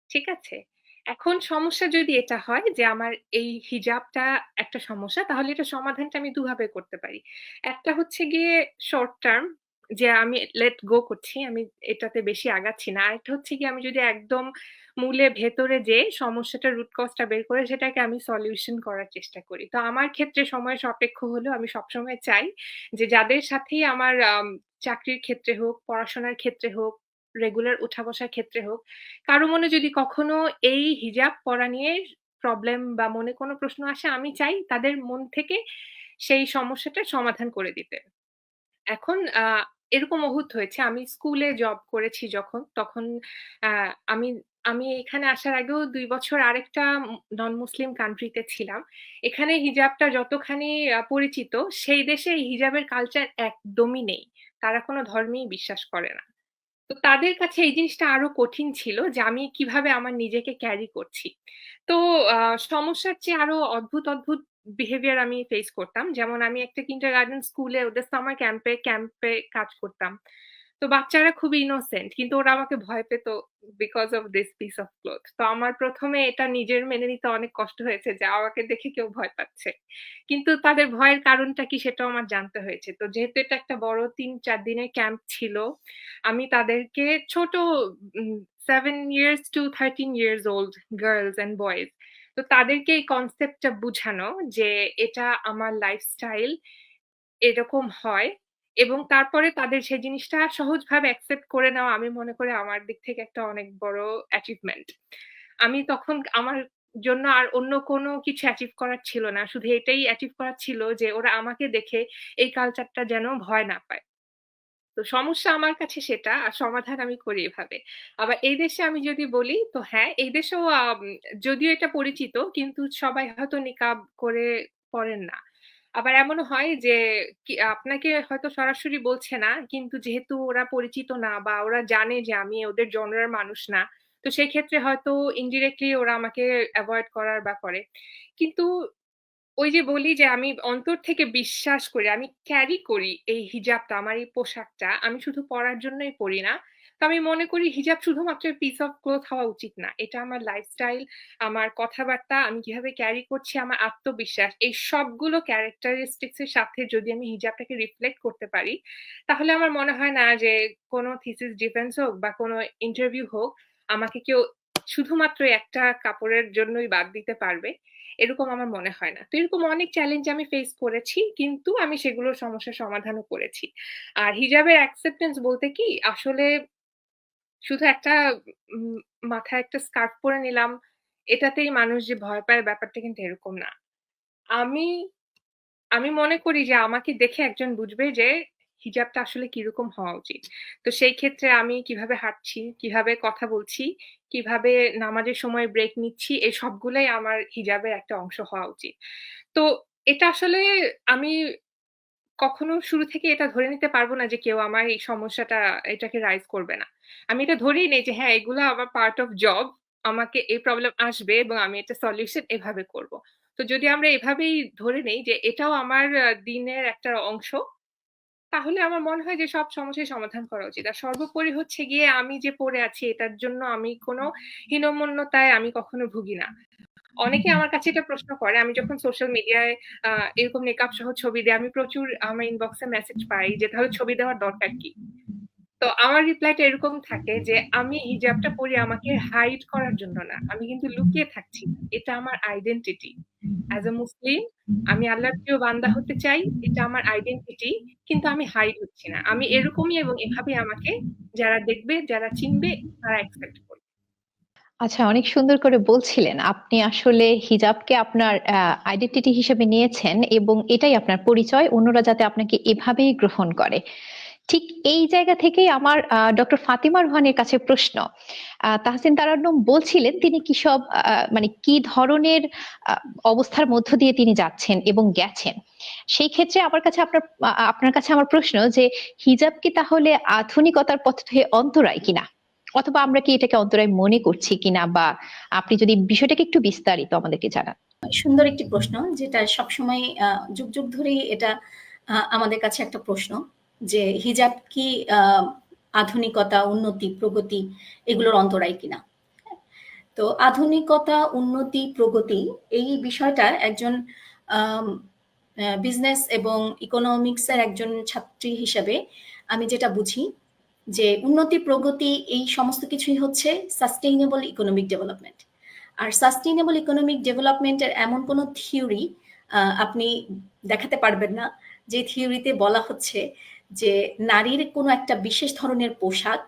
ঠিক আছে? এখন সমস্যা যদি এটা হয় যে আমার এই হিজাবটা একটা সমস্যা, তাহলে এটার সমাধানটা আমি দুভাবে করতে পারি। একটা হচ্ছে গিয়ে শর্ট টার্ম, যে আমি লেট গো করছি, আমি এটাতে বেশি আগাচ্ছি না। আরেকটা হচ্ছে গিয়ে আমি যদি একদম মূলে ভেতরে যেয়ে সমস্যাটার রুট কজটা বের করে সেটাকে আমি সলিউশন করার চেষ্টা করি। তো আমার ক্ষেত্রে সময় সাপেক্ষ হলেও আমি সবসময় চাই যে যাদের সাথেই আমার চাকরির ক্ষেত্রে হোক, পড়াশোনার ক্ষেত্রে হোক, রেগুলার উঠা বসার ক্ষেত্রে হোক, কারো মনে যদি কখনো এই হিজাব পরা নিয়ে প্রবলেম বা মনে কোনো প্রশ্ন আসে, আমি চাই তাদের মন থেকে সেই সমস্যাটার সমাধান করে দিতে। এখন এরকম অহূত হয়েছে, আমি স্কুলে জব করেছি যখন, তখন আমি আমি এখানে আসার আগেও ২ বছর আরেকটা নন মুসলিম কান্ট্রিতে ছিলাম। এখানে হিজাবটা যতখানি পরিচিত, সেই দেশে এই হিজাবের কালচার একদমই নেই। তারা কোনো ধর্মেই বিশ্বাস করে না। তো তাদের কাছে এই জিনিসটা আরো কঠিন ছিল যে আমি কিভাবে আমার নিজেকে ক্যারি করছি। তো সমস্যার চেয়ে আরো অদ্ভুত বিহেভিয়ার আমি ফেস করতাম। যেমন আমি একটা কিন্ডারগার্টেন স্কুলে ওদের সামার ক্যাম্পে কাজ করতাম। তো বাচ্চারা খুবই ইনোসেন্ট। কিন্তু ওরা আমাকে ভয় পেত because of this piece of cloth. তো আমার ১ম এ এটা নিজের মেনে নিতে অনেক কষ্ট হয়েছে যে আমাকে দেখে কেউ ভয় পাচ্ছে। কিন্তু তাদের ভয়ের কারণটা কি সেটাও আমার জানতে হয়েছে। তো যেহেতু এটা একটা বড় ৩-৪ দিনের ক্যাম্প ছিল, আমি তাদেরকে ছোট um 7 years to 13 years old girls and boys, তো তাদেরকে এই কনসেপ্টটা বুঝানো যে এটা আমার লাইফস্টাইল, এরকম হয় এবং তারপরে তাদের সেই জিনিসটা সহজভাবে অ্যাকসেপ্ট করে নেওয়া আমি মনে করি আমার দিক থেকে একটা অনেক বড় অ্যাচিভমেন্ট। আমি তখন আমার জন্য আর অন্য কোনো কিছু অ্যাচিভ করার ছিল না। শুধু এটাই অ্যাচিভ করার ছিল যে ওরা আমাকে দেখে এই কালচারটা যেন ভয় না পায়। তো সমস্যা আমার কাছে সেটা, আর সমাধান আমি করি এভাবে। আবার এই দেশে আমি যদি বলি, তো হ্যাঁ, এই দেশেও যদিও এটা পরিচিত কিন্তু সবাই হয়তো নিকাব করে পড়েন না। আবার এমনও হয় যে আপনাকে হয়তো সরাসরি বলছে না, কিন্তু যেহেতু ওরা পরিচিত না বা ওরা জানে যে আমি ওদের জনরার মানুষ না, তো সেক্ষেত্রে হয়তো ইনডিরেক্টলি ওরা আমাকে এভয়েড করার বা করে। কিন্তু ওই যে বলি যে আমি অন্তর থেকে বিশ্বাস করি, আমি ক্যারি করি এই হিজাবটা, আমার এই পোশাকটা আমি শুধু পড়ার জন্যই পড়ি না। তো আমি মনে করি হিজাব শুধুমাত্র পিস অফ ক্লথ হওয়া উচিত না। এটা আমার লাইফস্টাইল, আমার কথাবার্তা, আমি কিভাবে ক্যারি করছি, আমার আত্মবিশ্বাস, এই সবগুলো ক্যারেক্টারিস্টিক্স এর সাথে যদি আমি হিজাবটাকে রিফ্লেক্ট করতে পারি, তাহলে আমার মনে হয় না যে কোনো থিসিস ডিফেন্স হোক বা কোনো ইন্টারভিউ হোক, আমাকে কেউ শুধুমাত্র একটা কাপড়ের জন্যই বাদ দিতে পারবে। এরকম আমার মনে হয় না। তো এরকম অনেক চ্যালেঞ্জ আমি ফেস করেছি। কিন্তু আমি সেগুলোর সমস্যার সমাধানও করেছি। আর হিজাবের অ্যাকসেপ্টেন্স বলতে কি আসলে শুধু একটা উম মাথায় একটা স্কার্ফ পরে নিলাম, এটাতেই মানুষ যে ভয় পায় ব্যাপারটা কিন্তু এরকম না। আমি আমি মনে করি যে আমাকে দেখে একজন বুঝবে যে হিজাবটা আসলে কিরকম হওয়া উচিত। তো সেই ক্ষেত্রে আমি কিভাবে হাঁটছি, কিভাবে কথা বলছি, কিভাবে নামাজের সময় ব্রেক নিচ্ছি, এই সবগুলাই আমার হিজাবের একটা অংশ হওয়া উচিত। তো এটা আসলে আমি কখনো শুরু থেকে এটা ধরে নিতে পারব না যে কেউ আমার এই সমস্যাটা এটাকে রাইজ করবে না। আমি এটা ধরেই নেই যে হ্যাঁ, এগুলো আমার পার্ট অফ জব। আমাকে এই প্রবলেম আসবে এবং আমি এটা সলিউশন এভাবে করব। তো যদি আমরা এভাবেই ধরে নেই যে এটাও আমার দিনের একটা অংশ, তাহলে আমার মনে হয় যে সব সমস্যার সমাধান করা উচিত। আর সর্বোপরি হচ্ছে গিয়ে আমি যে পড়ে আছি এটার জন্য আমি কোনো হীনমন্যতায় আমি কখনো ভুগি না। অনেকে আমার কাছে এটা প্রশ্ন করে। আমি যখন সোশ্যাল মিডিয়ায় আ এরকম মেকআপ সহ ছবি দেই, আমি প্রচুর আমার ইনবক্সে মেসেজ পাই যে, "তাহলে ছবি দেওয়ার দরকার কি?" তো আমার রিপ্লাইটা এরকম থাকে যে, "আমি হিজাবটা পরি আমাকে হাইড করার জন্য না। আমি কিন্তু লুকিয়ে থাকছি না। এটা আমার আইডেন্টিটি। অ্যাজ আ মুসলিম আমি আল্লাহর প্রিয় বান্দা হতে চাই। এটা আমার আইডেন্টিটি। কিন্তু আমি হাইড হচ্ছি না। আমি এরকমই এবং এভাবেই আমাকে যারা দেখবে, যারা চিনবে তারা অ্যাকসেপ্ট করবে।" আচ্ছা, অনেক সুন্দর করে বলছিলেন। আপনি আসলে হিজাবকে আপনার আইডেন্টিটি হিসেবে নিয়েছেন এবং এটাই আপনার পরিচয়। অন্যরা যাতে আপনাকে এভাবেই গ্রহণ করে। ঠিক এই জায়গা থেকেই আমার ডক্টর ফাতিমা রুহানীর কাছে প্রশ্ন। তাহসিন তারান্নুম বলছিলেন তিনি কি সব মানে কি ধরনের অবস্থার মধ্য দিয়ে তিনি যাচ্ছেন এবং গেছেন। সেই ক্ষেত্রে আপনার কাছে আমার প্রশ্ন যে হিজাব কি তাহলে আধুনিকতার পথে অন্তরায় কিনা, অথবা আমরা কি এটাকে অন্তরায় মনে করছি কিনা, বা আপনি যদি বিষয়টাকে একটু বিস্তারিত আমাদেরকে জানান। সুন্দর একটি প্রশ্ন, যেটা সবসময় যুগ যুগ ধরেই এটা আমাদের কাছে একটা প্রশ্ন যে হিজাব কি আধুনিকতা, উন্নতি, প্রগতি এগুলোর অন্তরায় কিনা। তো আধুনিকতা, উন্নতি, প্রগতি এই বিষয়টা একজন বিজনেস এবং ইকোনমিক্সের একজন ছাত্রী হিসেবে আমি যেটা বুঝি যে উন্নতি, প্রগতি এই সমস্ত কিছুই হচ্ছে সাস্টেইনেবল ইকোনমিক ডেভেলপমেন্ট। আর সাস্টেইনেবল ইকোনমিক ডেভেলপমেন্টের এমন কোনো থিওরি আপনি দেখাতে পারবেন না যে থিওরিতে বলা হচ্ছে যে নারীর কোনো একটা বিশেষ ধরনের পোশাক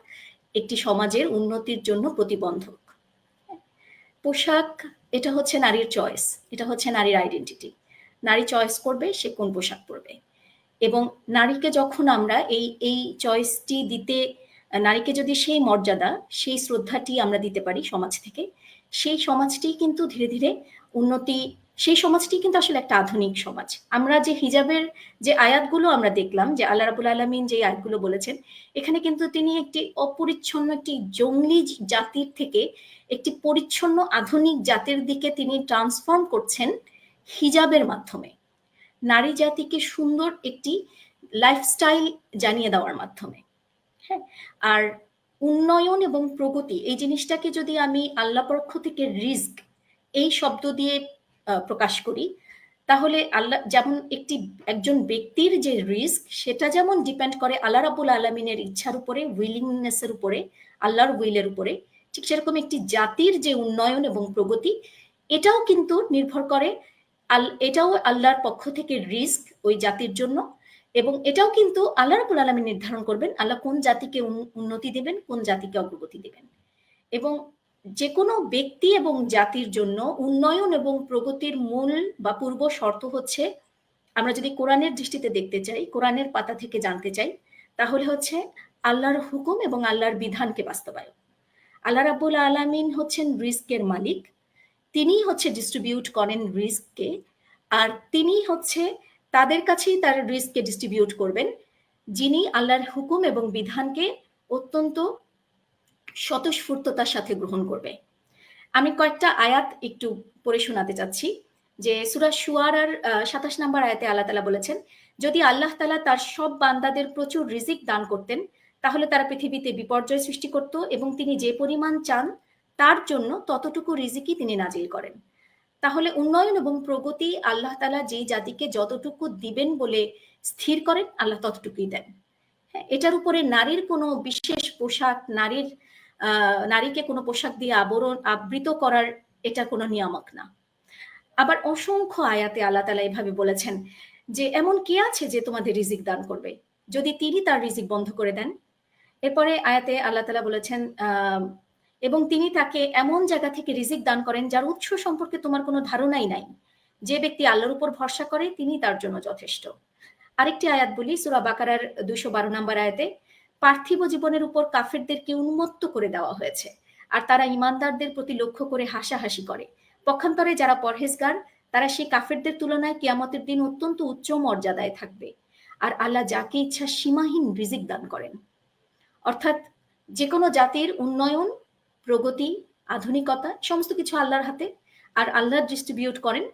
একটি সমাজের উন্নতির জন্য প্রতিবন্ধক। পোশাক এটা হচ্ছে নারীর চয়েস, এটা হচ্ছে নারীর আইডেন্টিটি। নারী চয়েস করবে সে কোন পোশাক পরবে, এবং নারীকে যখন আমরা এই চয়েসটি দিতে, নারীকে যদি সেই মর্যাদা, সেই শ্রদ্ধাটি আমরা দিতে পারি সমাজ থেকে, সেই সমাজটি কিন্তু ধীরে ধীরে উন্নতি সেই সমাজটি কিন্তু আসলে একটা আধুনিক সমাজ। আমরা যে হিজাবের যে আয়াতগুলো আমরা দেখলাম, যে আল্লাহ রাব্বুল আলামিন যে আয়াতগুলো বলেছেন, এখানে কিন্তু তিনি একটি অপরিচ্ছন্ন একটি জঙ্গলি জাতির থেকে একটি পরিচ্ছন্ন আধুনিক জাতির দিকে তিনি ট্রান্সফর্ম করছেন হিজাবের মাধ্যমে, নারী জাতিকে সুন্দর একটি লাইফস্টাইল জানিয়ে দেওয়ার মাধ্যমে। হ্যাঁ, আর উন্নয়ন এবং প্রগতি এই জিনিসটাকে যদি আমি আল্লাহ পক্ষ থেকে রিস্ক এই শব্দ দিয়ে প্রকাশ করি, তাহলে আল্লাহ যেমন একজন ব্যক্তির যে রিস্ক সেটা যেমন ডিপেন্ড করে আল্লাহ রাব্বুল আলামিনের ইচ্ছার উপরে, উইলিংনেসের উপরে, আল্লাহর উইলের উপরে, ঠিক সেরকম একটি জাতির যে উন্নয়ন এবং প্রগতি এটাও কিন্তু নির্ভর করে, এটাও আল্লাহর পক্ষ থেকে রিস্ক ওই জাতির জন্য, এবং এটাও কিন্তু আল্লাহ রাব্বুল আলামিন নির্ধারণ করবেন আল্লাহ কোন জাতিকে উন্নতি দিবেন, কোন জাতিকে অগ্রগতি দিবেন। এবং যে কোনো ব্যক্তি এবং জাতির জন্য উন্নয়ন এবং প্রগতির মূল বা পূর্ব শর্ত হচ্ছে, আমরা যদি কোরআনের দৃষ্টিতে দেখতে চাই, কোরআনের পাতা থেকে জানতে চাই, তাহলে হচ্ছে আল্লাহর হুকুম এবং আল্লাহর বিধানকে বাস্তবায়ন। আল্লাহ রাব্বুল আলামিন হচ্ছেন রিস্কের মালিক, তিনি হচ্ছে ডিস্ট্রিবিউট করেন রিস্ককে, আর তিনি হচ্ছে তাদের কাছেই তার রিস্ককে ডিস্ট্রিবিউট করবেন যিনি আল্লাহর হুকুম এবং বিধানকে অত্যন্ত স্বতঃস্ফূর্ততার সাথে গ্রহণ করবে। আমি কয়েকটা আয়াত একটু পড়ে শোনাতে চাচ্ছি, যে সূরা শুআরার ২৭ নম্বর আয়াতে আল্লাহ তাআলা বলেছেন, যদি আল্লাহ তাআলা তার সব বান্দাদের প্রচুর রিজিক দান করতেন তাহলে তারা পৃথিবীতে বিপর্যয় সৃষ্টি করত, এবং তিনি যে পরিমাণ চান তার জন্য ততটুকু রিজিকই তিনি নাজিল করেন। তাহলে উন্নয়ন এবং প্রগতি আল্লাহ তাআলা যেই জাতিকে যতটুকু দিবেন বলে স্থির করেন আল্লাহ ততটুকুই দেন। হ্যাঁ, এটার উপরে নারীর কোনো বিশেষ পোশাক, নারীকে কোনো পোশাক দিয়ে আবৃত করার এটা কোনো নিয়ামক না। আবার অসংখ্য আয়াতে আল্লাহ তাআলা এভাবে বলেছেন যে এমন কে আছে যে তোমাদের রিজিক দান করবে যদি তিনি তার রিজিক বন্ধ করে দেন। এরপরে আয়াতে আল্লাহ তাআলা বলেছেন এবং তিনি তাকে এমন জায়গা থেকে রিজিক দান করেন যার উৎস সম্পর্কে তোমার কোনো ধারণাই নাই। যে ব্যক্তি আল্লাহর উপর ভরসা করে তিনি তার জন্য যথেষ্ট। আরেকটি আয়াত বলি, সূরা বাকারার ২১২ নম্বর আয়াতে, পার্থিব জীবনের উপর কাফেরদেরকে উন্মত্ত করে দেওয়া হয়েছে আর তারা ইমানদারদের প্রতি লক্ষ্য করে হাসাহাসি করে। পক্ষান্তরে যারা পরহেজগার তারা সেই কাফেরদের তুলনায় কিয়ামতের দিন অত্যন্ত উচ্চ মর্যাদায় থাকবে, আর আল্লাহ যাকে ইচ্ছা সীমাহীন রিজিক দান করেন। অর্থাৎ যে কোনো জাতির উন্নয়ন, প্রগতি, আধুনিকতা সমস্ত কিছু আল্লাহর হাতে, আর আল্লাহ ডিস্ট্রিবিউট করেন।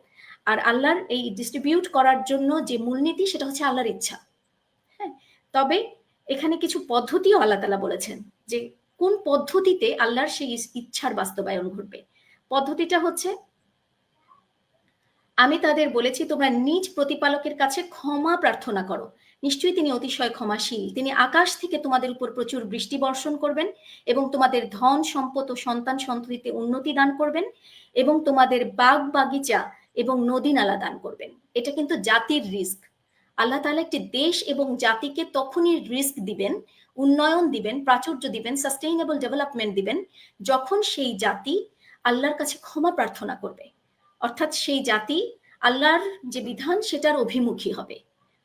আর আল্লাহর এই ডিস্ট্রিবিউট করার জন্য যে মূলনীতি সেটা হচ্ছে আল্লাহর ইচ্ছা। হ্যাঁ, তবে এখানে কিছু পদ্ধতিও আল্লাহ তাআলা বলেছেন যে কোন পদ্ধতিতে আল্লাহর সেই ইচ্ছার বাস্তবায়ন ঘটবে। পদ্ধতিটা হচ্ছে, আমি তাদের বলেছি তোমরা নিজ প্রতিপালকের কাছে ক্ষমা প্রার্থনা করো, নিশ্চয়ই তিনি অতিশয় ক্ষমাশীল। তিনি আকাশ থেকে তোমাদের উপর প্রচুর বৃষ্টি বর্ষণ করবেন এবং তোমাদের ধন সম্পদ ও সন্তান সন্ততিতে উন্নতি দান করবেন এবং তোমাদের বাগ বাগিচা এবং নদী নালা দান করবেন। এটা কিন্তু জাতির রিস্ক। আল্লাহ তাআলা একটি দেশ এবং জাতিকে তখনই রিস্ক দিবেন, উন্নয়ন দিবেন, প্রাচুর্য দিবেন, সাস্টেইনেবল ডেভেলপমেন্ট দিবেন যখন সেই জাতি আল্লাহর কাছে ক্ষমা প্রার্থনা করবে। অর্থাৎ সেই জাতি আল্লাহর যে বিধান সেটার অভিমুখী হবে,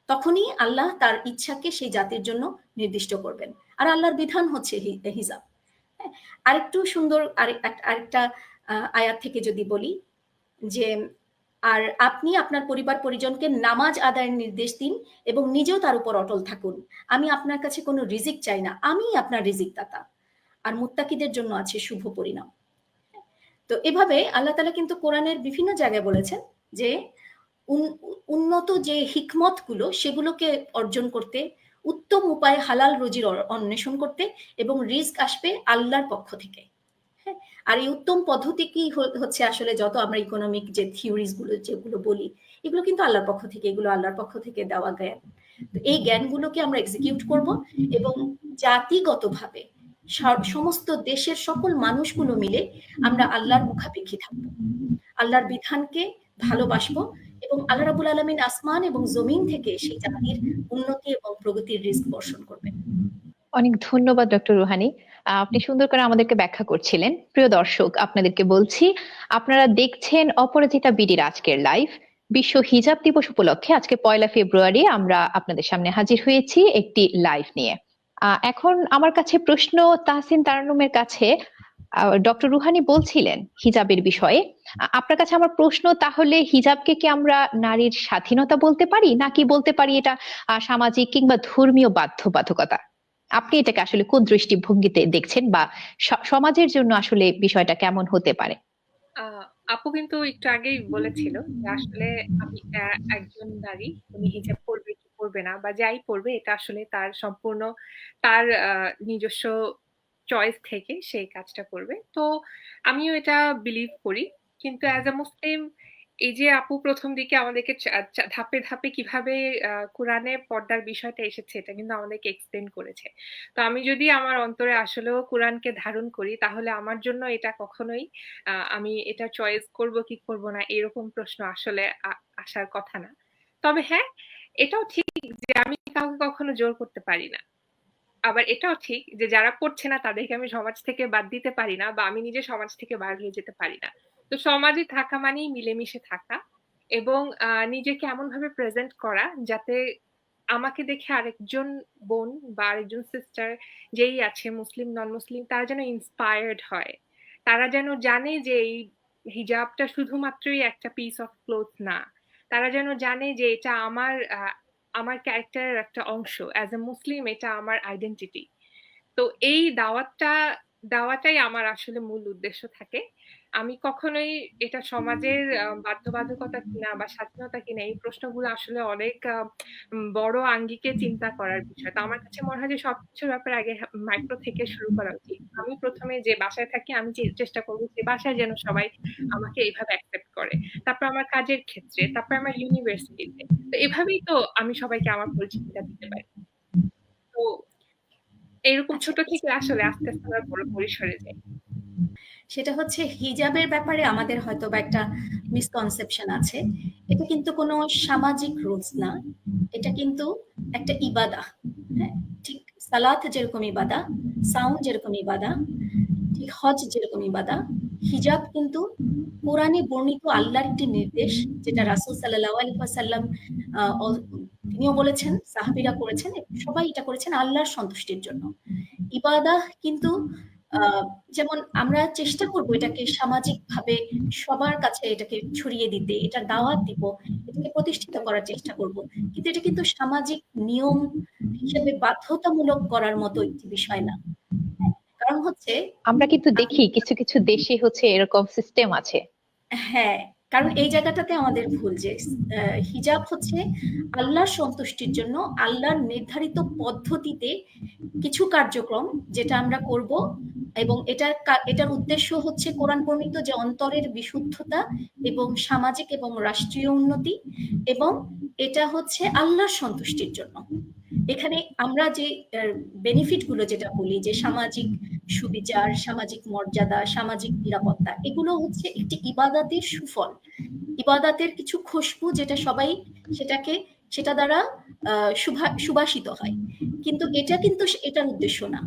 তখনই আল্লাহ তার ইচ্ছাকে সেই জাতির জন্য নির্দিষ্ট করবেন। আর আল্লাহর বিধান হচ্ছে হিজাব। আরেকটু সুন্দর আরেকটা আয়াত থেকে যদি বলি যে, আর আপনি আপনার পরিবার পরিজনকে নামাজ আদায়ের নির্দেশ দিন এবং নিজেও তার উপর অটল থাকুন। আমি আপনার কাছে কোনো রিজিক চাই না, আমি আপনার রিজিক দাতা, আর মুত্তাকিদের জন্য আছে শুভ পরিণাম। তো এভাবে আল্লাহ তাআলা কিন্তু কোরআনের বিভিন্ন জায়গায় বলেছেন যে উন্নত যে হিকমত গুলো সেগুলোকে অর্জন করতে, উত্তম উপায়ে হালাল রুজির অন্বেষণ করতে, এবং রিস্ক আসবে আল্লাহর পক্ষ থেকে। হ্যাঁ, আর এই উত্তম পদ্ধতি কি হচ্ছে, আসলে যত আমরা ইকোনমিক যে থিওরিজ গুলো যেগুলো বলি এগুলো কিন্তু আল্লাহর পক্ষ থেকে, এগুলো আল্লাহর পক্ষ থেকে দেওয়া জ্ঞান। তো এই জ্ঞানগুলোকে আমরা এক্সিকিউট করব এবং জাতিগতভাবে সমস্ত দেশের সকল মানুষগুলো মিলে আমরা আল্লাহর মুখাপেক্ষী থাকব, আল্লাহর বিধানকে ভালোবাসবো, এবং আল্লাহ রাব্বুল আলামিন আসমান এবং জমিন থেকে সেই জাতির উন্নতি এবং প্রগতির রিস্ক বর্ষণ করবেন। অনেক ধন্যবাদ ডক্টর রুহানী, আপনি সুন্দর করে আমাদেরকে ব্যাখ্যা করছিলেন। প্রিয় দর্শক, আপনাদেরকে বলছি আপনারা দেখছেন অপরাজিতা বিডির আজকের লাইভ। বিশ্ব হিজাব দিবস উপলক্ষে আজকে 1 ফেব্রুয়ারি আমরা আপনাদের সামনে হাজির হয়েছি একটি লাইভ নিয়ে। এখন আমার কাছে প্রশ্ন তাহসিন তারান্নুমের কাছে, ডক্টর রুহানি বলছিলেন হিজাবের বিষয়ে। আপনার কাছে আমার প্রশ্ন, তাহলে হিজাবকে কি আমরা নারীর স্বাধীনতা বলতে পারি, নাকি বলতে পারি এটা সামাজিক কিংবা ধর্মীয় বাধ্যবাধকতা? আপনি এটাকে আসলে কোন দৃষ্টিভঙ্গিতে দেখছেন, বা সমাজের জন্য আসলে বিষয়টা কেমন হতে পারে? আহ, আপু কিন্তু একটু আগেই বলেছিল যে আসলে আমি একজন নারী, উনি হিজাব পরবে কি পরবে না বা যাই পরবে, এটা আসলে তার সম্পূর্ণ তার নিজস্ব চয়েস থেকে সেই কাজটা করবে। তো আমিও এটা বিলিভ করি। কিন্তু অ্যাজ আ মুসলিম, এই যে আপু প্রথম দিকে আমাদেরকে ধাপে ধাপে কিভাবে কোরআনে পর্দার বিষয়টা এসেছে এটা কিন্তু আমাদেরকে এক্সপ্লেন করেছে। তো আমি যদি আমার অন্তরে আসলেও কোরআনকে ধারণ করি, তাহলে আমার জন্য এটা কখনোই আমি এটা চয়েস করব কি করব না এরকম প্রশ্ন আসলে আসার কথা না। তবে হ্যাঁ, এটাও ঠিক যে আমি কাউকে কখনো জোর করতে পারি না। আবার এটাও ঠিক যে যারা পড়ছে না তাদেরকে আমি সমাজ থেকে বাদ দিতে পারি না, বা আমি নিজে সমাজ থেকে বার হয়ে যেতে পারি না। তো সমাজে থাকা মানেই মিলেমিশে থাকা, এবং নিজেকে এমন ভাবে প্রেজেন্ট করা যাতে আমাকে দেখে আরেকজন বোন বা আরেকজন সিস্টার, যেই আছে মুসলিম নন মুসলিম, তারা যেন ইন্সপায়ার্ড হয়। তারা যেন জানে যে এই হিজাবটা শুধুমাত্রই একটা পিস অফ ক্লোথ না। তারা যেন জানে যে এটা আমার ক্যারেক্টারের একটা অংশ। অ্যাজ এ মুসলিম এটা আমার আইডেন্টিটি। তো এই দেওয়াটাই আমার আসলে মূল উদ্দেশ্য থাকে। আমি কখনোই এটা সমাজের বাধ্যবাধকতা কিনা বা স্বাধীনতা কিনা, এই প্রশ্নগুলো আসলে অনেক বড় আঙ্গিকে চিন্তা করার বিষয়। তো আমার কাছে মনে হয় যে সবকিছুর ব্যাপারে আগে মাইক্রো থেকে শুরু করা উচিত। আমি প্রথমে যে বাসায় থাকি, আমি চেষ্টা করবো যে বাসায় যেন সবাই আমাকে এইভাবে অ্যাকসেপ্ট করে। তারপর আমার কাজের ক্ষেত্রে, তারপর আমার ইউনিভার্সিটিতে। তো এভাবেই তো আমি সবাইকে আমার পরিচিতিটা দিতে পারি। তো এরকম আচ্ছা, ছোট থেকে আসলে আস্তে আস্তে আমরা বড় পরিসরে যাই। সেটা হচ্ছে হিজাবের ব্যাপারে আমাদের হয়তো বা একটা মিসকনসেপশন আছে। এটা কিন্তু কোনো সামাজিক রুলস না, এটা কিন্তু একটা ইবাদা। হ্যাঁ, ঠিক সালাত যেরকম ইবাদা, সাউন্ড যেরকম ইবাদা, ঠিক হজ যেরকম ইবাদা, হিজাব কিন্তু কোরআনে বর্ণিত আল্লাহর একটি নির্দেশ, যেটা রাসূল সাল্লাল্লাহু আলাইহি ওয়াসাল্লাম তিনিও বলেছেন, সাহাবীরা করেছেন, সবাই এটা করেছেন আল্লাহর সন্তুষ্টির জন্য। ইবাদাহ কিন্তু যেমন আমরা চেষ্টা করব এটাকে সামাজিকভাবে সবার কাছে এটাকে ছড়িয়ে দিতে, এটার দাওয়াত দিব, এটাকে প্রতিষ্ঠিত করার চেষ্টা করব। কিন্তু এটা কিন্তু সামাজিক নিয়ম হিসেবে বাধ্যতামূলক করার মতো একটি বিষয় না। কারণ হচ্ছে আমরা কিন্তু আপনি দেখি কিছু কিছু দেশে হচ্ছে এরকম সিস্টেম আছে। হ্যাঁ, কারণ এই জায়গাটাতে আমাদের ভুল যে হিজাব হচ্ছে আল্লাহর সন্তুষ্টির জন্য আল্লাহর নির্ধারিত পদ্ধতিতে কিছু কার্যক্রম যেটা আমরা করব, এবং এটার উদ্দেশ্য হচ্ছে কোরআন প্রণীত যে অন্তরের বিশুদ্ধতা এবং সামাজিক এবং রাষ্ট্রীয় উন্নতি, এবং এটা হচ্ছে আল্লাহর সন্তুষ্টির জন্য। এখানে আমরা যে বেনিফিট গুলো যেটা বলি যে সামাজিক সুবিচার, সামাজিক মর্যাদা, সামাজিক নিরাপত্তা, এগুলো হচ্ছে একটি ইবাদাতের সুফল, ইবাদাতের কিছু খুশবু যেটা সবাই সেটাকে সেটা দ্বারা সুবাসিত হয়। কিন্তু এটা কিন্তু এটার উদ্দেশ্য না।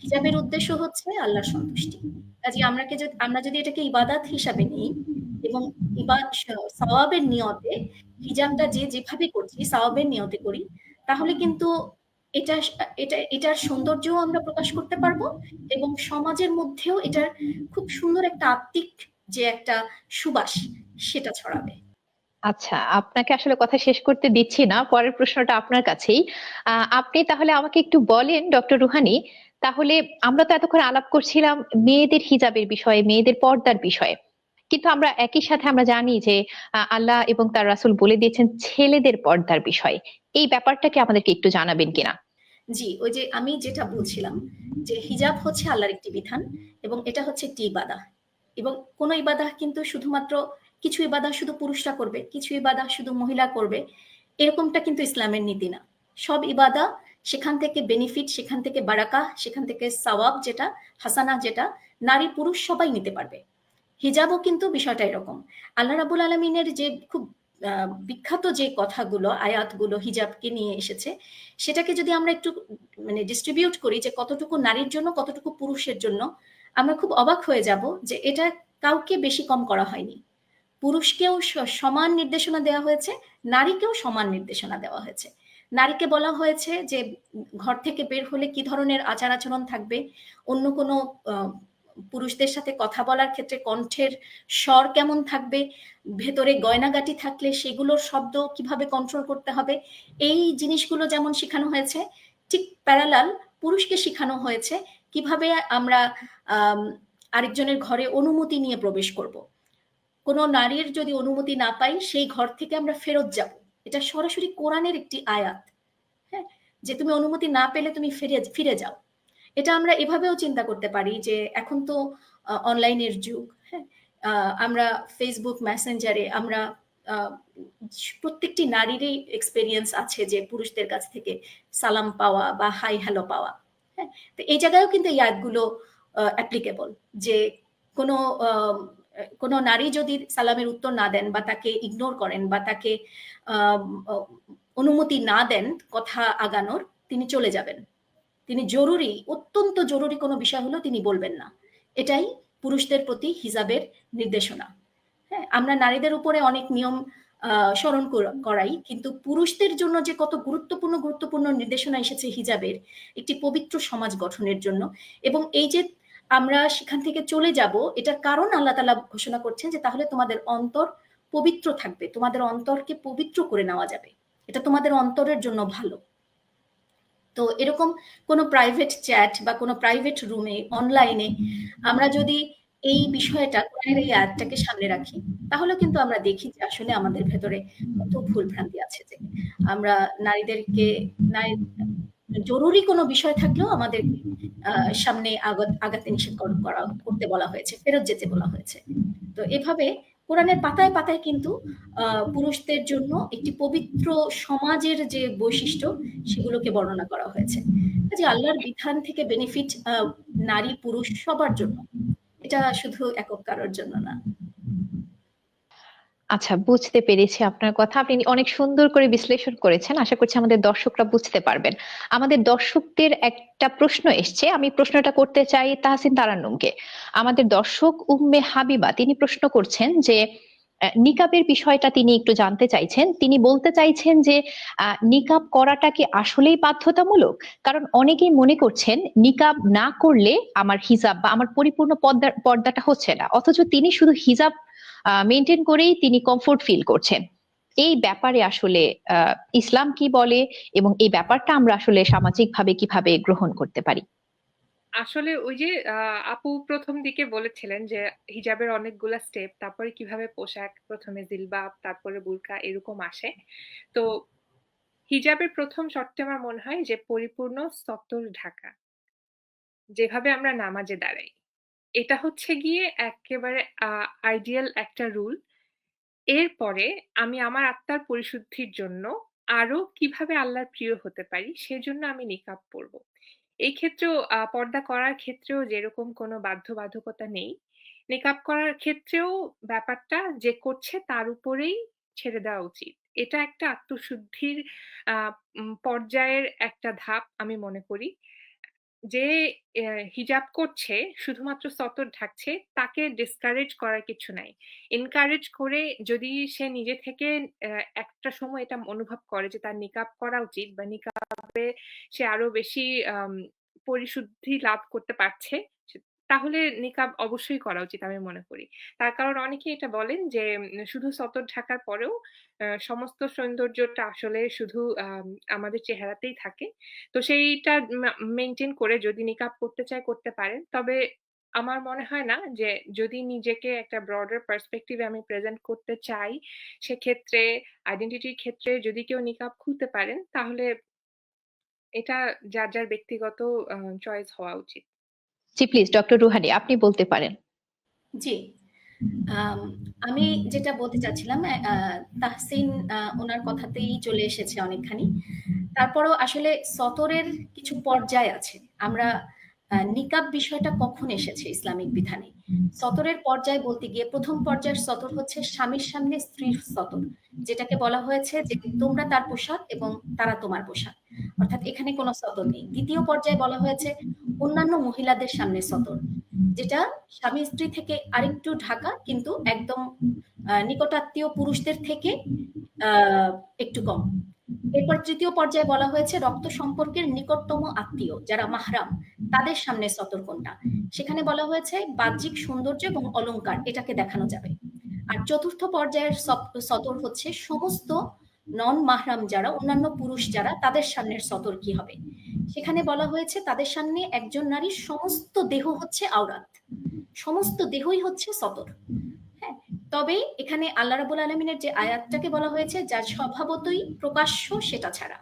হিজাবের উদ্দেশ্য হচ্ছে আল্লাহর সন্তুষ্টি। কাজে আমরা যদি এটাকে ইবাদাত হিসাবে নিই এবং সওয়াবের নিয়তে হিজাবটা যে যেভাবে করছি সওয়াবের নিয়তে করি, তাহলে কিন্তু এটা এটার সৌন্দর্যও আমরা প্রকাশ করতে পারবো, এবং সমাজের মধ্যেও এটার খুব সুন্দর একটা আত্মিক যে একটা সুবাস সেটা ছড়াবে। আচ্ছা, আপনাকে আসলে কথা শেষ করতে দিচ্ছি না, পরের প্রশ্নটা আপনার কাছেই। আপনি তাহলে আমাকে একটু বলেন, ডক্টর রুহানি, তাহলে আমরা তো এতক্ষণ আলাপ করছিলাম মেয়েদের হিজাবের বিষয়ে, মেয়েদের পর্দার বিষয়ে, কিন্তু আমরা একই সাথে আমরা জানি যে আল্লাহ এবং তার রাসূল বলে দিয়েছেন ছেলেদের পর্দার বিষয়ে। এই ব্যাপারটাকে আমাদেরকে একটু জানাবেন কিনা? জি, ওই যে আমি যেটা বলছিলাম যে হিজাব হচ্ছে আল্লাহর একটি বিধান, এবং এটা হচ্ছে একটি ইবাদা, এবং কোন ইবাদা কিন্তু শুধুমাত্র কিছু ইবাদা শুধু পুরুষরা করবে, কিছু ইবাদা শুধু মহিলা করবে, এরকমটা কিন্তু ইসলামের নীতি না। সব ইবাদা, সেখান থেকে বেনিফিট, সেখান থেকে বারাকা, সেখান থেকে সওয়াব যেটা, হাসানা যেটা, নারী পুরুষ সবাই নিতে পারবে। হিজাবও কিন্তু বিষয়টা এরকম। আল্লাহ রাব্বুল আলামিনের যে খুব বিখ্যাত যে কথাগুলো, আয়াতগুলো হিজাবকে নিয়ে এসেছে, সেটাকে যদি আমরা একটু মানে ডিস্ট্রিবিউট করি যে কতটুকু নারীর জন্য, কতটুকু পুরুষের জন্য, আমরা খুব অবাক হয়ে যাব যে এটা কাউকে বেশি কম করা হয়নি। পুরুষকেও সমান নির্দেশনা দেওয়া হয়েছে, নারীকেও সমান নির্দেশনা দেওয়া হয়েছে। নারীকে বলা হয়েছে যে ঘর থেকে বের হলে কি ধরনের আচার আচরণ থাকবে, অন্য কোনো পুরুষদের সাথে কথা বলার ক্ষেত্রে কণ্ঠের স্বর কেমন থাকবে, ভেতরে গয়নাগাটি থাকলে সেগুলোর শব্দ কিভাবে কন্ট্রোল করতে হবে, এই জিনিসগুলো যেমন শেখানো হয়েছে, ঠিক প্যারালাল পুরুষকে শেখানো হয়েছে কিভাবে আমরা আরেকজনের ঘরে অনুমতি নিয়ে প্রবেশ করব। কোনো নারীর যদি অনুমতি না পাই সেই ঘর থেকে আমরা ফেরত যাব। এটা সরাসরি কোরআনের একটি আয়াত। হ্যাঁ, যে তুমি অনুমতি না পেলে তুমি ফিরে যাও। এটা আমরা এভাবেও চিন্তা করতে পারি যে এখন তো অনলাইনের যুগ। হ্যাঁ, আমরা ফেসবুক মেসেঞ্জারে আমরা প্রত্যেকটি নারীরই এক্সপেরিয়েন্স আছে যে পুরুষদের কাছ থেকে সালাম পাওয়া বা হাই হ্যালো পাওয়া। হ্যাঁ, তো এই জায়গায়ও কিন্তু এই আয়াতগুলো অ্যাপ্লিকেবল, যে কোনো কোনো নারী যদি সালামের উত্তর না দেন বা তাকে ইগনোর করেন বা তাকে অনুমতি না দেন কথা আগানোর, তিনি চলে যাবেন। তিনি জরুরি, অত্যন্ত জরুরি কোনো বিষয় হলো তিনি বলবেন না। এটাই পুরুষদের প্রতি হিজাবের নির্দেশনা। হ্যাঁ, আমরা নারীদের উপরে অনেক নিয়ম স্মরণ করাই, কিন্তু পুরুষদের জন্য যে কত গুরুত্বপূর্ণ নির্দেশনা এসেছে হিজাবের, একটি পবিত্র সমাজ গঠনের জন্য। এবং এই যে আমরা সেখান থেকে চলে যাব, এটার কারণ আল্লাহ তাআলা ঘোষণা করছেন যে তাহলে তোমাদের অন্তর পবিত্র থাকবে, তোমাদের অন্তরকে পবিত্র করে নেওয়া যাবে, এটা তোমাদের অন্তরের জন্য ভালো। তো এরকম কোনো প্রাইভেট চ্যাট বা কোনো প্রাইভেট রুমে অনলাইনে আমরা যদি এই বিষয়টা, কোরআনের এই আয়াতটাকে সামনে রাখি, তাহলে কিন্তু আমরা দেখি যে আসলে আমাদের ভেতরে কত ভুল ভ্রান্তি আছে, যে আমরা নারীদেরকে জরুরি কোনো বিষয় থাকলেও আমাদের সামনে আগাতে নিষেধ করতে বলা হয়েছে, ফেরত যেতে বলা হয়েছে। তো এভাবে কোরআনের পাতায় পাতায় কিন্তু পুরুষদের জন্য একটি পবিত্র সমাজের যে বৈশিষ্ট্য সেগুলোকে বর্ণনা করা হয়েছে। যে আল্লাহর বিধান থেকে বেনিফিট নারী পুরুষ সবার জন্য, এটা শুধু একক কারোর জন্য না। আচ্ছা, বুঝতে পেরেছি আপনার কথা। আপনি অনেক সুন্দর করে বিশ্লেষণ করেছেন, আশা করছি আমাদের দর্শকরা বুঝতে পারবেন। আমাদের দর্শকদের একটা প্রশ্ন এসছে, আমি প্রশ্নটা করতে চাই তাহসিন তারান্নুমকে। আমাদের দর্শক উম্মে হাবিবা, তিনি প্রশ্ন করছেন যে নিকাবের বিষয়টা তিনি একটু জানতে চাইছেন। তিনি বলতে চাইছেন যে নিকাব করাটা কি আসলেই বাধ্যতামূলক? কারণ অনেকেই মনে করছেন নিকাব না করলে আমার হিজাব বা আমার পরিপূর্ণ পর্দাটা হচ্ছে না, অথচ তিনি শুধু হিজাব মেনটেন করেই তিনি কমফোর্ট ফিল করছেন। এই ব্যাপারে আসলে ইসলাম কি বলে এবং এই ব্যাপারটা আমরা আসলে সামাজিকভাবে কিভাবে গ্রহণ করতে পারি? আসলে ওই যে আপু প্রথম দিকে বলেছিলেন যে হিজাবের অনেকগুলা স্টেপ, তারপরে কিভাবে পোশাক, প্রথমে জিলবাব, তারপরে বুরকা এরকম আসে। তো হিজাবের প্রথম শর্তে আমার মনে হয় যে পরিপূর্ণ সতর ঢাকা, যেভাবে আমরা নামাজে দাঁড়াই। এটা হচ্ছে গিয়ে একেবারে আইডিয়াল একটা রুল। এরপরে আমি আমার আত্মার পরিশুদ্ধির জন্য আরো কিভাবে আল্লাহর প্রিয় হতে পারি সেজন্য আমি নিকাব পরব। এই ক্ষেত্রেও পর্দা করার ক্ষেত্রেও যেরকম কোনো বাধ্যবাধকতা নেই, নিকাব করার ক্ষেত্রেও ব্যাপারটা যে করছে তার উপরেই ছেড়ে দেওয়া উচিত। এটা একটা আত্মশুদ্ধির আ পর্যায়ের একটা ধাপ আমি মনে করি। যে হিজাব করছে, শুধুমাত্র সতর ঢাকছে, তাকে ডিসকারেজ করার কিছু নাই। এনকারেজ করে যদি সে নিজে থেকে একটা সময় এটা অনুভব করে যে তার নিকাব করা উচিত বা নিকাবে সে আরো বেশি পরিশুদ্ধি লাভ করতে পারছে, তাহলে নিকাব অবশ্যই করা উচিত আমি মনে করি। তার কারণ অনেকেই এটা বলেন যে শুধু সতর ঢাকার পরেও সমস্ত সৌন্দর্যটা আসলে শুধু আমাদের চেহারাতেই থাকে। তো সেইটা মেইনটেইন করে যদি নিকাব করতে চায় করতে পারেন। তবে আমার মনে হয় না যে যদি নিজেকে একটা ব্রডার পার্সপেক্টিভ এ আমি প্রেজেন্ট করতে চাই, সেক্ষেত্রে আইডেন্টিটির ক্ষেত্রে যদি কেউ নিকাব খুলতে পারেন, তাহলে এটা যার ব্যক্তিগত চয়েস হওয়া উচিত। জি প্লিজ, ডক্টর রুহানি, আপনি বলতে পারেন। জি, আমি যেটা বলতে চাচ্ছিলাম, তাহসিন ওনার কথাতেই চলে এসেছে অনেকখানি। তারপরেও আসলে সতরের কিছু পর্যায় আছে। আমরা নিকাব বিষয়টা কখন এসেছে ইসলামিক বিধানে? সতরের পর্যায় বলতে গিয়ে প্রথম পর্যায়ের সতর হচ্ছে স্বামীর সামনে স্ত্রীর সতর, যেটাকে বলা হয়েছে যে তোমরা তার পোশাক এবং তারা তোমার পোশাক, অর্থাৎ এখানে কোনো সতর নেই। দ্বিতীয় পর্যায়ে বলা হয়েছে অন্যান্য মহিলাদের সামনে সতর, যেটা স্বামী স্ত্রী থেকে আরেকটু ঢাকা, কিন্তু একদম নিকটাত্মীয় পুরুষদের থেকে একটু কম। এরপর তৃতীয় পর্যায়ে বলা হয়েছে রক্ত সম্পর্কের নিকটতম আত্মীয় যারা মাহরাম তাদের সামনে সতর কোনটা। সেখানে বলা হয়েছে বাহ্যিক সৌন্দর্য এবং অলংকার এটাকে দেখানো যাবে। আর চতুর্থ পর্যায়ের সতর হচ্ছে সমস্ত নন মাহরাম যারা, অন্যান্য পুরুষ যারা, তাদের সামনের সতর কি হবে। সেখানে বলা হয়েছে তাদের সামনে একজন নারীর সমস্ত দেহ হচ্ছে আওরাত, সমস্ত দেহই হচ্ছে সতর। হ্যাঁ, তবে এখানে আল্লাহ রাব্বুল আলামিনের যে আয়াতটাকে বলা হয়েছে যা স্বভাবতই প্রকাশ্য সেটা ছাড়া,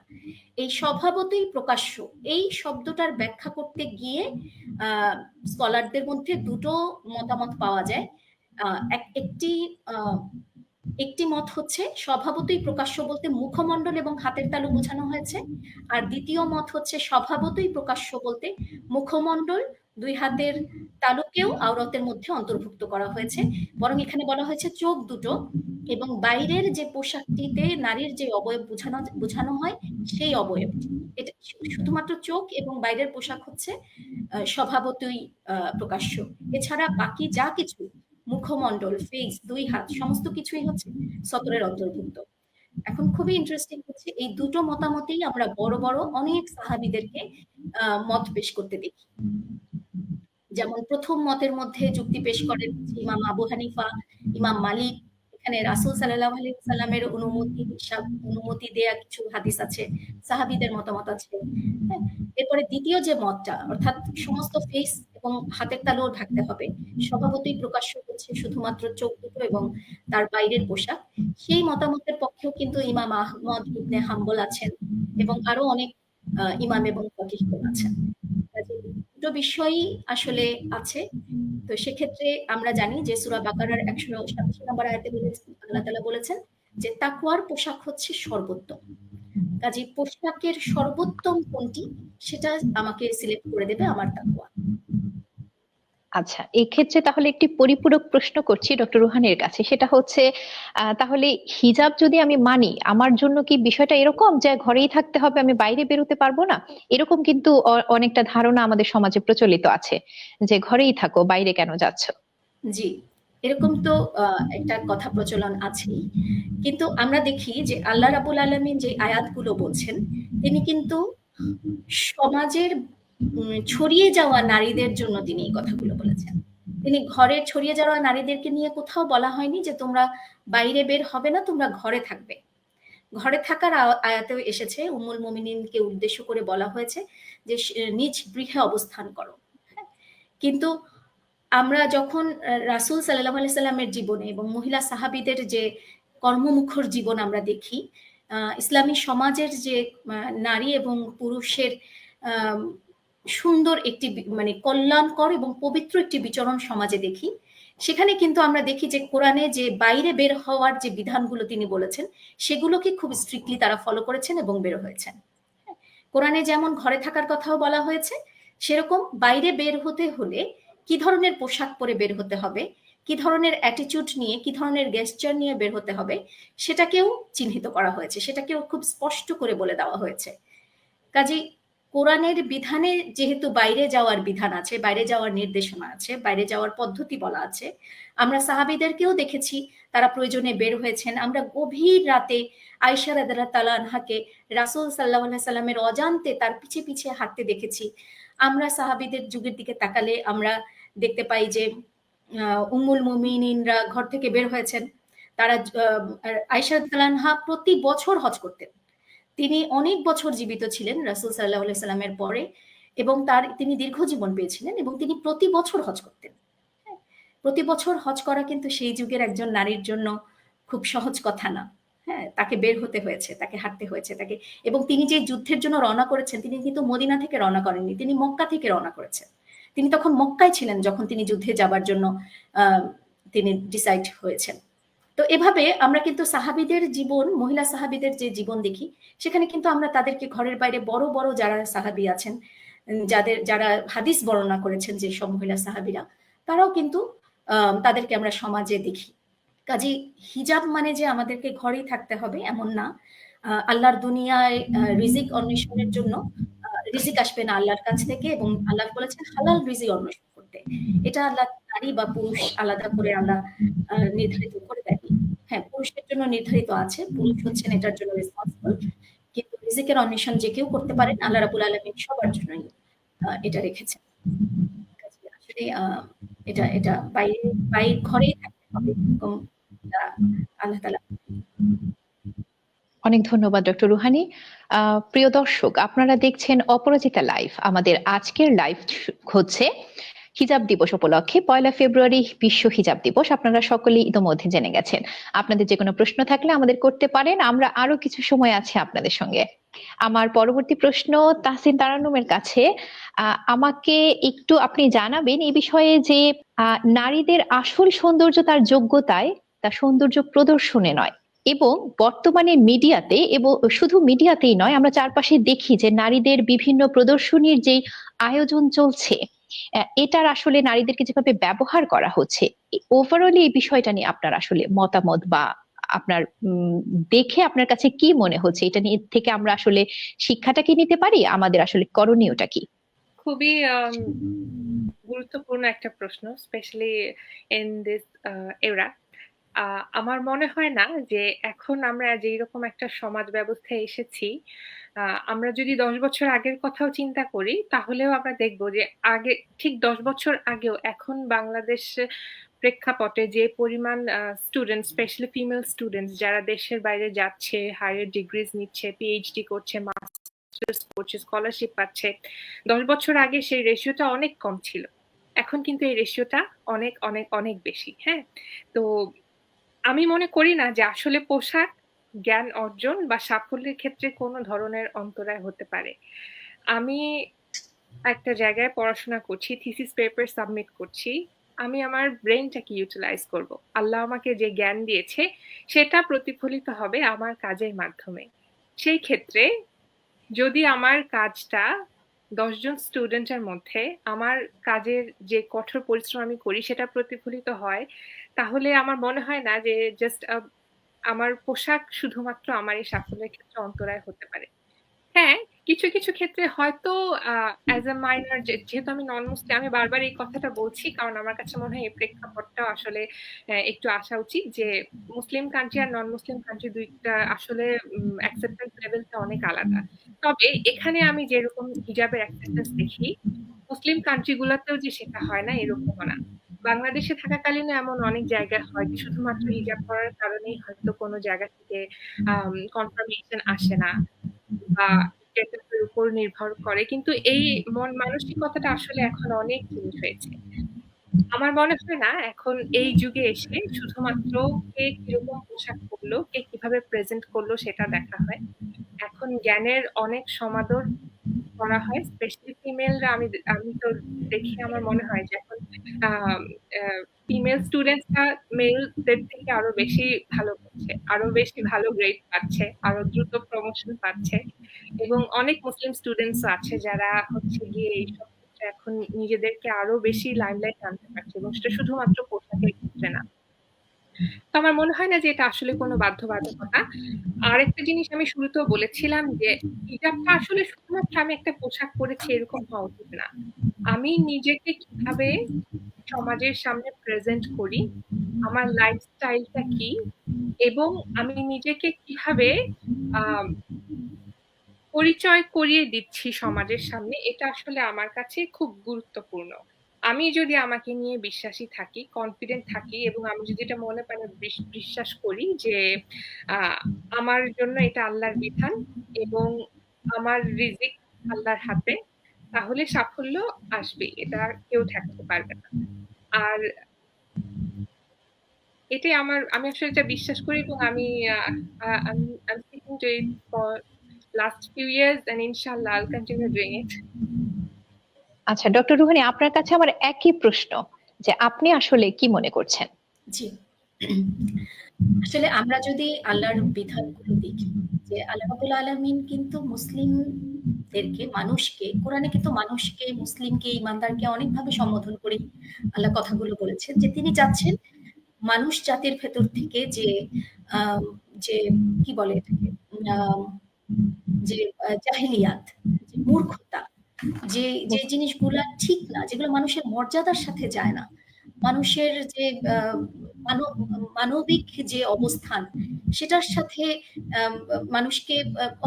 এই স্বভাবতই প্রকাশ্য এই শব্দটার ব্যাখ্যা করতে গিয়ে স্কলারদের মধ্যে দুটো মতামত পাওয়া যায়। একটি মত হচ্ছে স্বভাবতই প্রকাশ্য বলতে মুখমণ্ডল এবং হাতের তালু বোঝানো হয়েছে, আর দ্বিতীয় মত হচ্ছে স্বভাবতই প্রকাশ্য বলতে মুখমণ্ডল, দুই হাতের তালুকেও আওরাতের মধ্যে অন্তর্ভুক্ত করা হয়েছে। বরং এখানে বলা হয়েছে চোখ দুটো এবং বাইরের যে পোশাকটিতে নারীর যে অবয়ব বোঝানো হয় সেই অবয়ব, এটা শুধুমাত্র চোখ এবং বাইরের পোশাক হচ্ছে স্বভাবতই প্রকাশ্য। এছাড়া বাকি যা কিছু মুখমণ্ডল, ফেস, দুই হাত সমস্ত কিছুই হচ্ছে সতরের অন্তর্ভুক্ত। এখন খুবই ইন্টারেস্টিং হচ্ছে এই দুটো মতামতেই আমরা বড় বড় অনেক সাহাবীদেরকে মত পেশ করতে দেখি। যেমন প্রথম মতের মধ্যে যুক্তি পেশ করেন ইমাম আবু হানিফা, ইমাম মালিক। এখানে রাসূল সাল্লাল্লাহু আলাইহি ওয়াসাল্লামের অনুমতি দেয়া কিছু হাদিস আছে, সাহাবীদের মতামত আছে। হ্যাঁ, এরপরে দ্বিতীয় যে মতটা, অর্থাৎ সমস্ত ফেস এবং হাতের তালুও ঢাকতে হবে, স্বভাবতই প্রকাশ্য হচ্ছে শুধুমাত্র চোখ দুটো এবং তার বাইরের পোশাক, সেই মতামতের পক্ষেও কিন্তু ইমাম আহমদ ইবনে হাম্বল আছেন এবং আরো অনেক ইমাম এবং ফকিহগণ আছেন। দুটো বিষয়ই আসলে আছে। তো সেক্ষেত্রে আমরা জানি যে সূরা বাকারার 187 নম্বর আয়াতে আল্লাহ তাআলা বলেছেন যে তাকওয়ার পোশাক হচ্ছে সর্বোত্তম। কাজেই পোশাকের সর্বোত্তম কোনটি সেটা আমাকে সিলেক্ট করে দেবে আমার তাকওয়া। আচ্ছা, এক্ষেত্রে তাহলে একটি পরিপূরক প্রশ্ন করছি ডক্টর রুহানের কাছে, সেটা হচ্ছে তাহলে হিজাব যদি আমি মানি, আমার জন্য কি বিষয়টা এরকম যে ঘরেই থাকতে হবে, আমি বাইরে বেরোতে পারবো না? এরকম কিন্তু অনেকটা ধারণা আমাদের সমাজে প্রচলিত আছে যে ঘরেই থাকো, বাইরে কেন যাচ্ছ? জি, এরকম তো একটা কথা প্রচলন আছেই। কিন্তু আমরা দেখি যে আল্লাহ রাব্বুল আলামিন যে আয়াতগুলো বলছেন তিনি কিন্তু সমাজের ছড়িয়ে যাওয়া নারীদের জন্য তিনি এই কথাগুলো বলেছেন। তিনি ঘরে ছড়িয়ে যাওয়া নারীদেরকে নিয়ে কোথাও বলা হয়নি যে তোমরা বাইরে বের হবে না, তোমরা ঘরে থাকবে। ঘরে থাকার আয়াতেও এসেছে উম্মুল মুমিনিনকে উদ্দেশ্য করে বলা হয়েছে যে নিজ গৃহে অবস্থান করো। কিন্তু আমরা যখন রাসূল সাল্লাল্লাহু আলাইহি সাল্লামের জীবনে এবং মহিলা সাহাবীদের যে কর্মমুখর জীবন আমরা দেখি, ইসলামী সমাজের যে নারী এবং পুরুষের সুন্দর একটি মানে কল্যাণকর এবং পবিত্র একটি বিচরণ সমাজে দেখি, সেখানে কিন্তু আমরা দেখি যে কোরআনে যে বাইরে বের হওয়ার যে বিধানগুলো তিনি বলেছেন সেগুলোকে খুব স্ট্রিক্টলি তারা ফলো করেছেন এবং বের হয়েছেন। কোরআনে যেমন ঘরে থাকার কথাও বলা হয়েছে, সেরকম বাইরে বের হতে হলে কি ধরনের পোশাক পরে বের হতে হবে, কি ধরনের অ্যাটিটিউড নিয়ে, কি ধরনের গেস্টার নিয়ে বের হতে হবে সেটাকেও চিহ্নিত করা হয়েছে, সেটাকেও খুব স্পষ্ট করে বলে দেওয়া হয়েছে। কাজেই কোরআনের বিধানে যেহেতু বাইরে যাওয়ার বিধান আছে, বাইরে যাওয়ার নির্দেশনা আছে, বাইরে যাওয়ার পদ্ধতি বলা আছে, আমরা সাহাবীদেরকেও দেখেছি তারা প্রয়োজনে বের হয়েছেন। আমরা গভীর রাতে আয়েশা রাদিয়াল্লাহু তাআলা আনহাকে রাসূল সাল্লাল্লাহু আলাইহি সাল্লামের অজান্তে তার পিছে পিছে হাঁটতে দেখেছি। আমরা সাহাবীদের যুগের দিকে তাকালে আমরা দেখতে পাই যে উম্মুল মুমিনিনরা ঘর থেকে বের হয়েছেন। তারা আয়েশা রাদিয়াল্লাহু তাআলা আনহা প্রতি বছর হজ করতেন। তিনি অনেক বছর জীবিত ছিলেন রাসূল সাল্লাল্লাহু আলাইহি সাল্লামের পরে এবং তিনি দীর্ঘ জীবন পেয়েছিলেন এবং তিনি প্রতি বছর হজ করতেন। প্রতি বছর হজ করা কিন্তু সেই যুগের একজন নারীর জন্য খুব সহজ কথা না। হ্যাঁ, তাকে বের হতে হয়েছে, তাকে হাঁটতে হয়েছে, তাকে, এবং তিনি যে যুদ্ধের জন্য রওনা করেছেন তিনি কিন্তু মদিনা থেকে রওনা করেননি, তিনি মক্কা থেকে রওনা করেছেন। তিনি তখন মক্কায় ছিলেন যখন তিনি যুদ্ধে যাবার জন্য তিনি ডিসাইড হয়েছেন। তো এভাবে আমরা কিন্তু সাহাবীদের জীবন, মহিলা সাহাবীদের যে জীবন দেখি সেখানে কিন্তু আমরা তাদেরকে ঘরের বাইরে বড় বড় যারা সাহাবী আছেন, যারা হাদিস বর্ণনা করেছেন, যে সব মহিলা সাহাবীরা, তারাও কিন্তু তাদেরকে আমরা সমাজে দেখি। কাজেই হিজাব মানে যে আমাদেরকে ঘরেই থাকতে হবে এমন না। আল্লাহর দুনিয়ায় রিজিক অন্বেষণের জন্য রিজিক আসবে না আল্লাহর কাছ থেকে, এবং আল্লাহ বলেছেন হালাল রিজিক অন্বেষণ করতে। এটা আল্লাহ নারী বা পুরুষ আলাদা করে আল্লাহ নির্ধারিত করে দেয়নি। হ্যাঁ, পুরুষের জন্য নির্ধারিত আছে, পুরুষ হচ্ছেন এটার জন্য রেসপন্সিবল, কিন্তু রিজিকের অন্বেষণ যে কেউ করতে পারেন, আল্লাহ রাব্বুল আলামিন সবার জন্যই এটা রেখেছেন। কাজে আসলে এটা এটা বাইরের ঘরেই থাকতে হবে, এরকম আল্লাহ তাআলা। অনেক ধন্যবাদ ডক্টর রুহানি। প্রিয় দর্শক, আপনারা দেখছেন অপরাজিতা লাইভ। আমাদের আজকের লাইভ হচ্ছে হিজাব দিবস উপলক্ষে 1 ফেব্রুয়ারি বিশ্ব হিজাব দিবস। আপনারা সকলেই ইতোমধ্যে জেনে গেছেন। আপনাদের যে কোনো প্রশ্ন থাকলে আমাদের করতে পারেন, আমরা আরো কিছু সময় আছে আপনাদের সঙ্গে। আমার পরবর্তী প্রশ্ন তাহসিন তারান্নুমের কাছে। আমাকে একটু আপনি জানাবেন এই বিষয়ে যে নারীদের আসল সৌন্দর্য তার যোগ্যতায়, তার সৌন্দর্য প্রদর্শনে নয়, এবং বর্তমানে মিডিয়াতে, এবং শুধু মিডিয়াতেই নয়, আমরা চারপাশে দেখি যে নারীদের বিভিন্ন প্রদর্শনীর যে আয়োজন চলছে, এটার আসলে নারীদেরকে যেভাবে ব্যবহার করা হচ্ছে, ওভারঅল এই বিষয়টা নিয়ে আপনার আসলে মতামত বা আপনার দেখে আপনার কাছে কি মনে হচ্ছে, এটা নিয়ে থেকে আমরা আসলে শিক্ষাটা কি নিতে পারি, আমাদের আসলে করণীয়টা কি? খুবই গুরুত্বপূর্ণ একটা প্রশ্ন, স্পেশালি ইন দিস এরা। আমার মনে হয় না যে এখন আমরা যেইরকম একটা সমাজ ব্যবস্থায় এসেছি, আমরা যদি 10 বছর আগের কথাও চিন্তা করি, তাহলেও আমরা দেখব যে আগে, ঠিক 10 বছর আগেও এখন বাংলাদেশ প্রেক্ষাপটে যে পরিমাণ স্টুডেন্ট, স্পেশালি ফিমেল স্টুডেন্টস যারা দেশের বাইরে যাচ্ছে, হায়ার ডিগ্রিজ নিচ্ছে, পিএইচডি করছে, মাস্টার্স করছে, স্কলারশিপ পাচ্ছে, 10 বছর আগে সেই রেশিওটা অনেক কম ছিল। এখন কিন্তু এই রেশিওটা অনেক অনেক অনেক বেশি। হ্যাঁ, তো আমি মনে করি না যে আসলে পোশাক জ্ঞান অর্জন বা সাফল্যের ক্ষেত্রে কোনো ধরনের অন্তরায় হতে পারে। আমি একটা জায়গায় পড়াশোনা করছি, থিসিস পেপার সাবমিট করছি। আমি আমার ব্রেইনটাকে ইউটিলাইজ করব। আল্লাহ আমাকে যে জ্ঞান দিয়েছে সেটা প্রতিফলিত হবে আমার কাজের মাধ্যমে। সেই ক্ষেত্রে যদি আমার কাজটা 10 জন স্টুডেন্টের মধ্যে আমার কাজের যে কঠোর পরিশ্রম আমি করি সেটা প্রতিফলিত হয়, তাহলে আমার মনে হয় না যে জাস্ট আমার পোশাক শুধুমাত্র আমার এই সাফল্যের ক্ষেত্রে অন্তরায় হতে পারে। হ্যাঁ, কিছু কিছু ক্ষেত্রে হয়তো অ্যাজ আ মাইনর, যেহেতু আমি নন মুসলিম, আমি বারবার এই কথাটা বলছি কারণ আমার কাছে মনে হয় এই প্রেক্ষাপটটা আসলে একটু আসা উচিত যে মুসলিম কান্ট্রি আর নন মুসলিম কান্ট্রি দুইটা আসলে অ্যাকসেপ্টেন্স লেভেলটা অনেক আলাদা। তবে এখানে আমি যেরকম হিজাবের অ্যাকসেপ্টেন্স দেখি, মুসলিম কান্ট্রি গুলাতেও যে সেটা হয় না এরকমও না। বাংলাদেশে থাকাকালীন এমন অনেক জায়গায় হয় যে শুধুমাত্র হিজাব করার কারণেই হয়তো কোনো জায়গা থেকে কনফার্মেশন আসে না বা স্ট্যাটাসের উপর নির্ভর করে। কিন্তু এই মানসিকতাটা আসলে এখন অনেক চেঞ্জ হয়েছে। আমার মনে হয় না এখন এই যুগে এসে শুধুমাত্র কে কিরকম পোশাক পরলো, কে কিভাবে প্রেজেন্ট করলো সেটা দেখা হয়। এখন জ্ঞানের অনেক সমাদর করা হয়, স্পেশালি ফিমেলরা। আমি তো দেখে আমার মনে হয় যে এখন ফিমেল স্টুডেন্টসরা মেলদের থেকে আরো বেশি ভালো করছে, আরো বেশি ভালো গ্রেড পাচ্ছে, আরো দ্রুত প্রমোশন পাচ্ছে, এবং অনেক মুসলিম স্টুডেন্টস আছে যারা হচ্ছে গিয়ে এইসব ক্ষেত্রে এখন নিজেদেরকে আরো বেশি লাইমলাইট আনতে পারছে, এবং সেটা শুধুমাত্র পোশাকের ক্ষেত্রে না। তো আমার মনে হয় না যে এটা আসলে কোনো বাধ্যবাধকতা। আরেকটা জিনিস আমি শুরুতেও বলেছিলাম যে হিজাবটা আসলে শুধুমাত্র আমি একটা পোশাক পরেছি এরকম হওয়া উচিত না। আমি নিজেকে কিভাবে সমাজের সামনে প্রেজেন্ট করি, আমার লাইফস্টাইলটা কি, এবং আমি নিজেকে কিভাবে পরিচয় করিয়ে দিচ্ছি সমাজের সামনে, এটা আসলে আমার কাছে খুব গুরুত্বপূর্ণ। আমি যদি আমাকে নিয়ে বিশ্বাসী থাকি, কনফিডেন্ট থাকি, এবং আমি যদি এটা মনে প্রাণে বিশ্বাস করি যে আমার জন্য এটা আল্লাহর বিধান এবং আমার রিজিক আল্লাহর হাতে, তাহলে সাফল্য আসবে, এটা কেউ ঠেকাতে পারবে না। আর এটাই আমি আসলে এটা বিশ্বাস করি, এবং আমি I'm sticking to it for last few years and inshallah I'll continue doing it. আচ্ছা ডক্টর রুহানি, আপনার কাছে আমার একই প্রশ্ন, যে আপনি আসলে কি মনে করছেন? জি, আসলে আমরা যদি আল্লাহর বিধানগুলো দেখি, যে আল্লাহ রাব্বুল আলামিন কিন্তু মুসলিমদেরকে, মানুষকে, কোরআনে কিন্তু মানুষকে, মুসলিমকে, ইমানদারকে অনেকভাবে সম্বোধন করে আল্লাহ কথাগুলো বলেছেন, যে তিনি চাচ্ছেন মানুষ জাতির ভেতর থেকে যে যে কি বলে এটাকে, যে জাহিলিয়াত, যে মূর্খতা, যে যে জিনিসগুলা ঠিক না, যেগুলো মানুষের মর্যাদার সাথে যায় না, মানুষের যে মানবিক যে অবস্থান সেটার সাথে আম, মানুষকে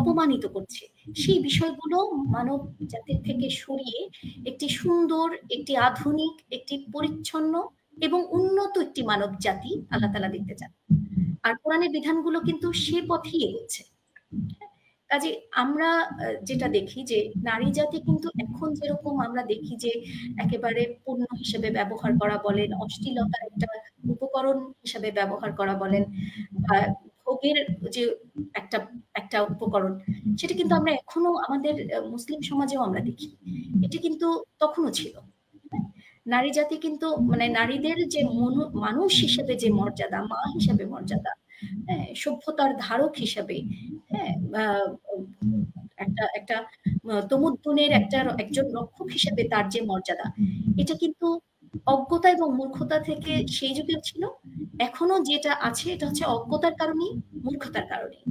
অপমানিত করছে, সেই বিষয়গুলো মানব জাতির থেকে সরিয়ে একটি সুন্দর, একটি আধুনিক, একটি পরিচ্ছন্ন এবং উন্নত একটি মানব জাতি আল্লাহ তাআলা দেখতে চান। আর কোরআনের বিধানগুলো কিন্তু সে পথেই এগোচ্ছে। কাজে আমরা যেটা দেখি যে নারী জাতি কিন্তু এখন যেরকম আমরা দেখি যে একেবারে পণ্য হিসেবে ব্যবহার করা বলেন, অশ্লীলতার একটা উপকরণ হিসেবে ব্যবহার করা বলেন, বা ভোগের যে একটা একটা উপকরণ, সেটা কিন্তু আমরা এখনো আমাদের মুসলিম সমাজেও আমরা দেখি। এটি কিন্তু তখনও ছিল। নারী জাতি কিন্তু মানে নারীদের যে মানুষ হিসেবে যে মর্যাদা, মা হিসেবে মর্যাদা, হ্যাঁ, সভ্যতার ধারক হিসেবে, হ্যাঁ, একটা একটা তমুদ্দুনের একজন রক্ষক হিসেবে তার যে মর্যাদা, এটা কিন্তু অজ্ঞতা এবং মূর্খতা থেকে সেই যুগেও ছিল, এখনো যেটা আছে এটা হচ্ছে অজ্ঞতার কারণেই, মূর্খতার কারণেই।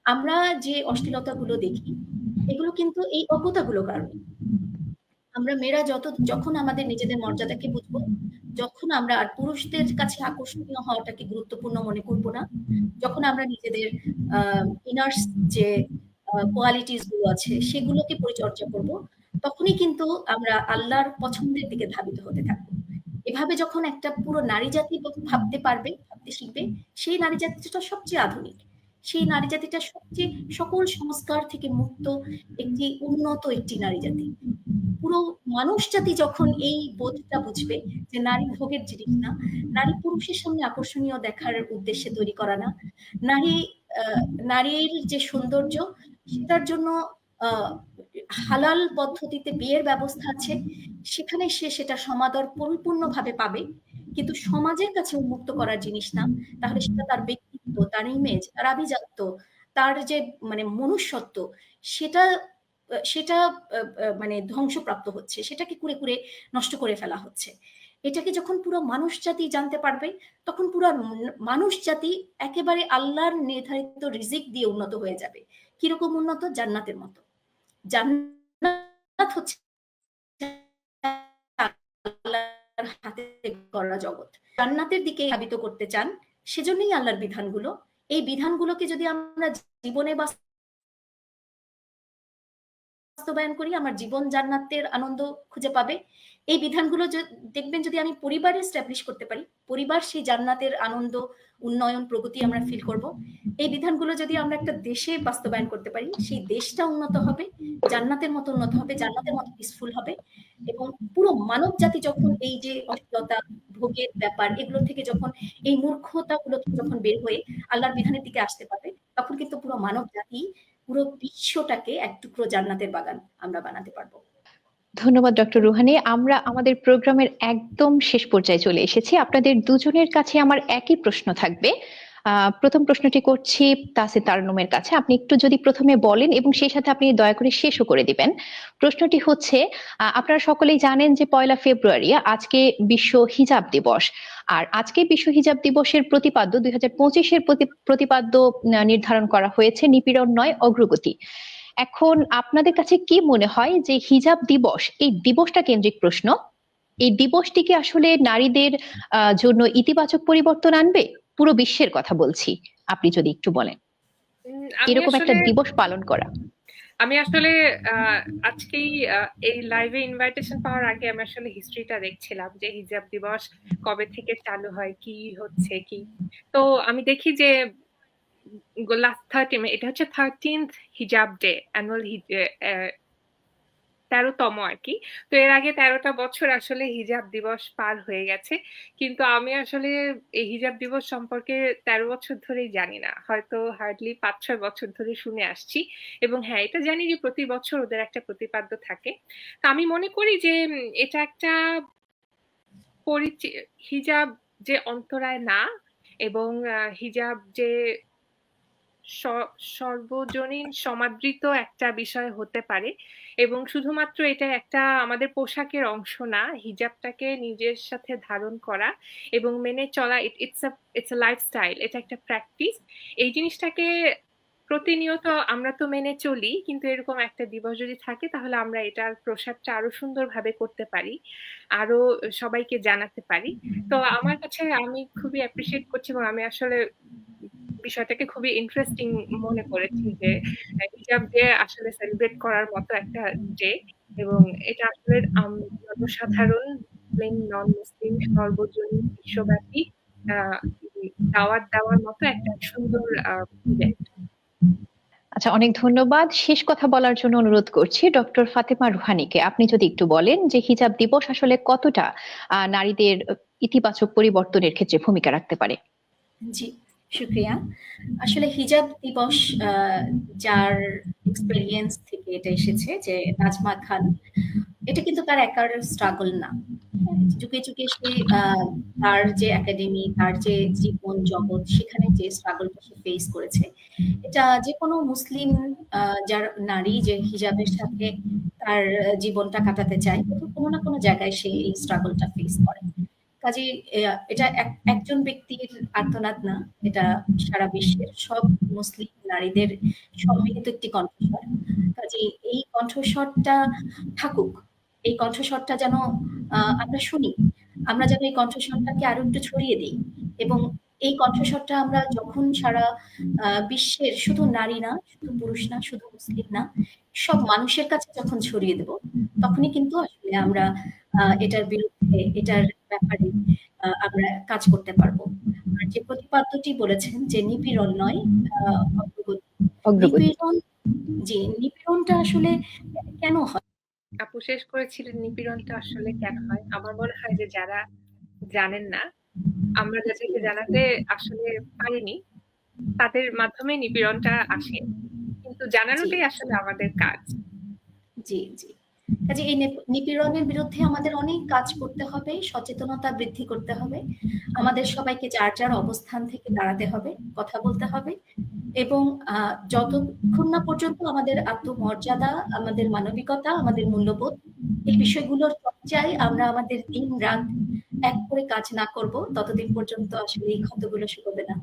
আমরা যে অশ্লীলতাগুলো দেখি এগুলো কিন্তু এই অজ্ঞতাগুলো কারণে। আমরা মেয়েরা যখন আমাদের নিজেদের মর্যাদাকে বুঝবো, যখন আমরা আর পুরুষদের কাছে আকর্ষণীয় হওয়াটাকে গুরুত্বপূর্ণ মনে করব না, যখন আমরা নিজেদের ইনার্স যে কোয়ালিটিস গুলো আছে সেগুলোকে পরিচর্যা করব, তখনই কিন্তু আমরা আল্লাহর পছন্দের দিকে ধাবিত হতে থাকবো। এভাবে যখন একটা পুরো নারী জাতি ভাবতে পারবে, ভাবতে শিখবে, সেই নারী জাতিটা সবচেয়ে আধুনিক, সেই নারী জাতিটা সবচেয়ে সকল সংস্কার থেকে মুক্ত একটি উন্নত একটি নারী জাতি। পুরো মানুষ জাতি যখন এই বোধটা বুঝবে যে নারী ভোগের জিনিস না, নারী পুরুষের সামনে আকর্ষণীয় দেখার উদ্দেশ্যে তৈরি করা না, নারী নারীর যে সৌন্দর্য সেটার জন্য আহ, হালাল পদ্ধতিতে বিয়ের ব্যবস্থা আছে, সেখানে সে সেটা সমাদর পরিপূর্ণভাবে পাবে, কিন্তু সমাজের কাছে উন্মুক্ত করার জিনিস না, তাহলে সেটা তার ব্যক্তিত্ব, তার ইমেজ, তার আভিজাত্য, তার যে মানে মনুষ্যত্ব, সেটা সেটা মানে ধ্বংসপ্রাপ্ত হচ্ছে, সেটাকে কুরে কুরে নষ্ট করে ফেলা হচ্ছে। এটাকে যখন পুরো মানুষ জাতি জানতে পারবে, তখন পুরো মানুষ জাতি একেবারে আল্লাহর নির্ধারিত রিজিক দিয়ে উন্নত হয়ে যাবে। কিরকম উন্নত? জান্নাতের মতো। জান্নাত হচ্ছে আল্লাহর হাতে গড়া জগৎ। জান্নাতের দিকে ধাবিত করতে চান, সেজন্যই আল্লাহর বিধানগুলো। এই বিধানগুলোকে যদি আমরা জীবনে বাস্তবায়ন করি, আমার জীবন জান্নাতের আনন্দ খুঁজে পাবে। এই বিধানগুলো দেখবেন যদি আমি পরিবারে এস্টাবলিশ করতে পারি, পরিবার সেই জান্নাতের আনন্দ, উন্নয়ন, প্রগতি আমরা ফিল করব। এই বিধানগুলো যদি আমরা একটা দেশে বাস্তবায়ন করতে পারি, সেই দেশটা উন্নত হবে, জান্নাতের মতো উন্নত হবে, জান্নাতের মতো পিসফুল হবে। এবং পুরো মানব জাতি যখন এই যে অশ্লীলতা, ভোগের ব্যাপার, এগুলো থেকে যখন, এই মূর্খতাগুলো যখন বের হয়ে আল্লাহর বিধানের দিকে আসতে পারবে, তখন কিন্তু পুরো মানব জাতি, পুরো বিশ্বটাকে এক টুকরো জান্নাতের বাগান আমরা বানাতে পারবো। ধন্যবাদ ডক্টর রুহানি। আমরা আমাদের প্রোগ্রামের একদম শেষ পর্যায়ে চলে এসেছি। আপনাদের দুজনের কাছে আমার একই প্রশ্ন থাকবে। প্রথম প্রশ্নটি করছি তাসির তারন্নুমের কাছে। আপনি একটু যদি প্রথমে বলেন এবং সেই সাথে আপনি দয়া করে শেষও করে দিবেন। প্রশ্নটি হচ্ছে, আপনারা সকলেই জানেন যে 1 ফেব্রুয়ারি আজকে বিশ্ব হিজাব দিবস। আর আজকে বিশ্ব হিজাব দিবসের প্রতিপাদ্য 2025-এর প্রতিপাদ্য নির্ধারণ করা হয়েছে নিপীড়ন নয় অগ্রগতি। এখন আপনাদের কাছে কি মনে হয় যে হিজাব দিবস, এই দিবসটা কেন্দ্রিক প্রশ্ন, এই দিবসটি কি আসলে নারীদের জন্য ইতিবাচক পরিবর্তন আনবে? পুরো বিশ্বের কথা বলছি, আপনি যদি একটু বলেন এরকম একটা দিবস পালন করা। আমি আসলে আজকেই এই লাইভে ইনভাইটেশন পাওয়ার আগে আমি আসলে হিস্ট্রিটা দেখছিলাম যে হিজাব দিবস কবে থেকে চালু হয়, কি হচ্ছে কি। তো আমি দেখি যে লাস্ট 30, এটা হচ্ছে 13th হিজাব ডে, অ্যানুয়াল 13তম আর কি। তো এর আগে 13টা বছর আসলে হিজাব দিবস পার হয়ে গেছে, কিন্তু আমি আসলে এই হিজাব দিবস সম্পর্কে 13 বছর ধরেই জানি না, হয়তো হার্ডলি 5-6 বছর ধরে শুনে আসছি। এবং হ্যাঁ, এটা জানি যে প্রতি বছর ওদের একটা প্রতিপাদ্য থাকে। তো আমি মনে করি যে এটা একটা হিজাব যে অন্তরায় না, এবং হিজাব যে সর্বজনীন সমাদৃত একটা বিষয় হতে পারে, এবং শুধুমাত্র এটা একটা আমাদের পোশাকের অংশ না, হিজাবটাকে নিজের সাথে ধারণ করা এবং মেনে চলা, ইটস আ লাইফস্টাইল, এটা একটা প্র্যাকটিস। এই জিনিসটাকে প্রতিনিয়ত আমরা তো মেনে চলি, কিন্তু এরকম একটা দিবস যদি থাকে তাহলে আমরা এটার প্রসারটা আরো সুন্দরভাবে করতে পারি, আরো সবাইকে জানাতে পারি। তো আমার কাছে আমি খুবই অ্যাপ্রিশিয়েট করছি এবং আমি আসলে বিষয়টাকে খুবই ইন্টারেস্টিং মনে করেছি যে হিজাব ডে আসলে সেলিব্রেট করার মতো একটা ডে, এবং এটা আসলে জনসাধারণ, মুসলিম নন মুসলিম সর্বজনীন বিশ্বব্যাপী আহ দাওয়াত দেওয়ার মতো একটা সুন্দর ইভেন্ট। আচ্ছা, অনেক ধন্যবাদ। শেষ কথা বলার জন্য অনুরোধ করছি ডক্টর ফাতেমা রুহানীকে। আপনি যদি একটু বলেন যে হিজাব দিবস আসলে কতটা নারীদের ইতিবাচক পরিবর্তনের ক্ষেত্রে ভূমিকা রাখতে পারে। জি, শুক্রিয়া। আসলে হিজাব দিবস যার এক্সপেরিয়েন্স থেকে এটা এসেছে, যে নাজমা খান, এটা কিন্তু তার একার স্ট্রাগল না। যুগে যুগে সে তার যে একাডেমি, তার যে জীবন জগৎ, সেখানে যে স্ট্রাগলটা সে ফেস করেছে, এটা যে কোনো মুসলিম যার নারী যে হিজাবের সাথে তার জীবনটা কাটাতে চায়, কিন্তু কোনো না কোনো জায়গায় সে এই স্ট্রাগলটা ফেস করে। কাজে এটা একজন ব্যক্তির আর্তনাদ না, এটা সারা বিশ্বের সব মুসলিম নারীদের সম্মিলিত একটি কণ্ঠস্বর। কাজে এই কণ্ঠস্বরটা থাকুক, এই কণ্ঠস্বরটা যেন আমরা শুনি, আমরা যেন এই কণ্ঠস্বরটাকে আরো একটু ছড়িয়ে দিই, এবং এই কণ্ঠস্বরটা আমরা যখন সারা বিশ্বের, শুধু নারী না, শুধু পুরুষ না, শুধু মুসলিম না, সব মানুষের কাছে যখন ছড়িয়ে দেব, তখনই কিন্তু আসলে আমরা এটার বিরুদ্ধে, এটার ব্যাপারে আমরা কাজ করতে পারবো। আর যে প্রতিপাদ্যটি বলেছেন যে নিপীড়ন নয়, অগ্রগতি। নিপীড়ন, জি, নিপীড়নটা আসলে কেন হয়? আপু শেষ করেছিলেন নিপীড়নটা আসলে কেন হয়। আমার মনে হয় যে যারা জানেন না, আমরা যাদেরকে জানাতে আসলে পারিনি, তাদের মাধ্যমে নিপীড়নটা আসে, কিন্তু জি, জানানোটাই আসলে আমাদের কাজ। জি, জি। কাজে এই নিপীড়নের বিরুদ্ধে আমাদের অনেক কাজ করতে হবে, সচেতনতা বৃদ্ধি করতে হবে, আমাদের সবাইকে যার যার অবস্থান থেকে দাঁড়াতে হবে, কথা বলতে হবে, এবং যতক্ষণ না পর্যন্ত আমাদের আত্মমর্যাদা, আমাদের মানবিকতা, আমাদের মূল্যবোধ, এই বিষয়গুলোর চর্চায় আমরা আমাদের দিন রাত এক করে কাজ না করব, ততদিন পর্যন্ত আসলে এই ক্ষতগুলো শুকোবে না।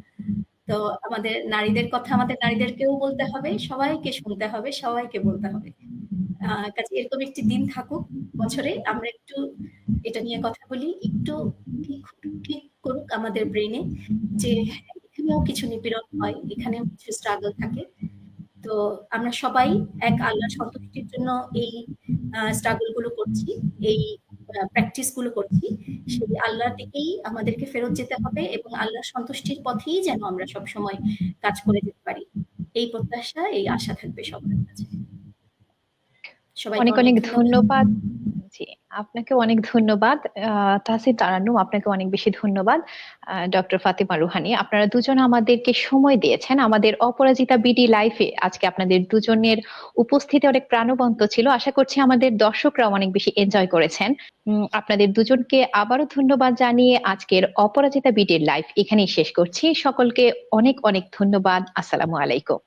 তো আমাদের নারীদের কথা আমাদের নারীদেরকেও বলতে হবে, সবাইকে শুনতে হবে, সবাইকে বলতে হবে। কাজে এরকম একটি দিন থাকুক বছরে, আমরা একটু এটা নিয়ে কথা বলি, একটু ক্লিক করুক আমাদের ব্রেনে যে এখানেও কিছু নিপীড়ন হয়, এখানেও কিছু স্ট্রাগল থাকে। তো আমরা সবাই এক আল্লাহর সন্তুষ্টির জন্য এই স্ট্রাগল গুলো করছি, এই প্র্যাকটিস গুলো করছি, সেই আল্লাহর দিকেই আমাদেরকে ফেরত যেতে হবে, এবং আল্লাহর সন্তুষ্টির পথেই যেন আমরা সবসময় কাজ করে যেতে পারি। এই প্রত্যাশা, এই আশা থাকবে সবার কাছে। সবাইকে অনেক অনেক অনেক ধন্যবাদ। ধন্যবাদ। জি, আপনাকে অনেক ধন্যবাদ তাহসিন তারান্নুম, আপনাকে অনেক বেশি ধন্যবাদ। ডক্টর ফাতেমা রুহানী, আপনারা দুজন আমাদেরকে সময় দিয়েছেন। আমাদের অপরাজিতা বিডি লাইফে আজকে আপনাদের দুজনের উপস্থিতি অনেক প্রাণবন্ত ছিল। আশা করছি আমাদের দর্শকরা অনেক বেশি এনজয় করেছেন। আপনাদের দুজনকে আবারও ধন্যবাদ জানিয়ে আজকের অপরাজিতা বিডির লাইফ এখানেই শেষ করছি। সকলকে অনেক অনেক ধন্যবাদ। আসসালামু আলাইকুম।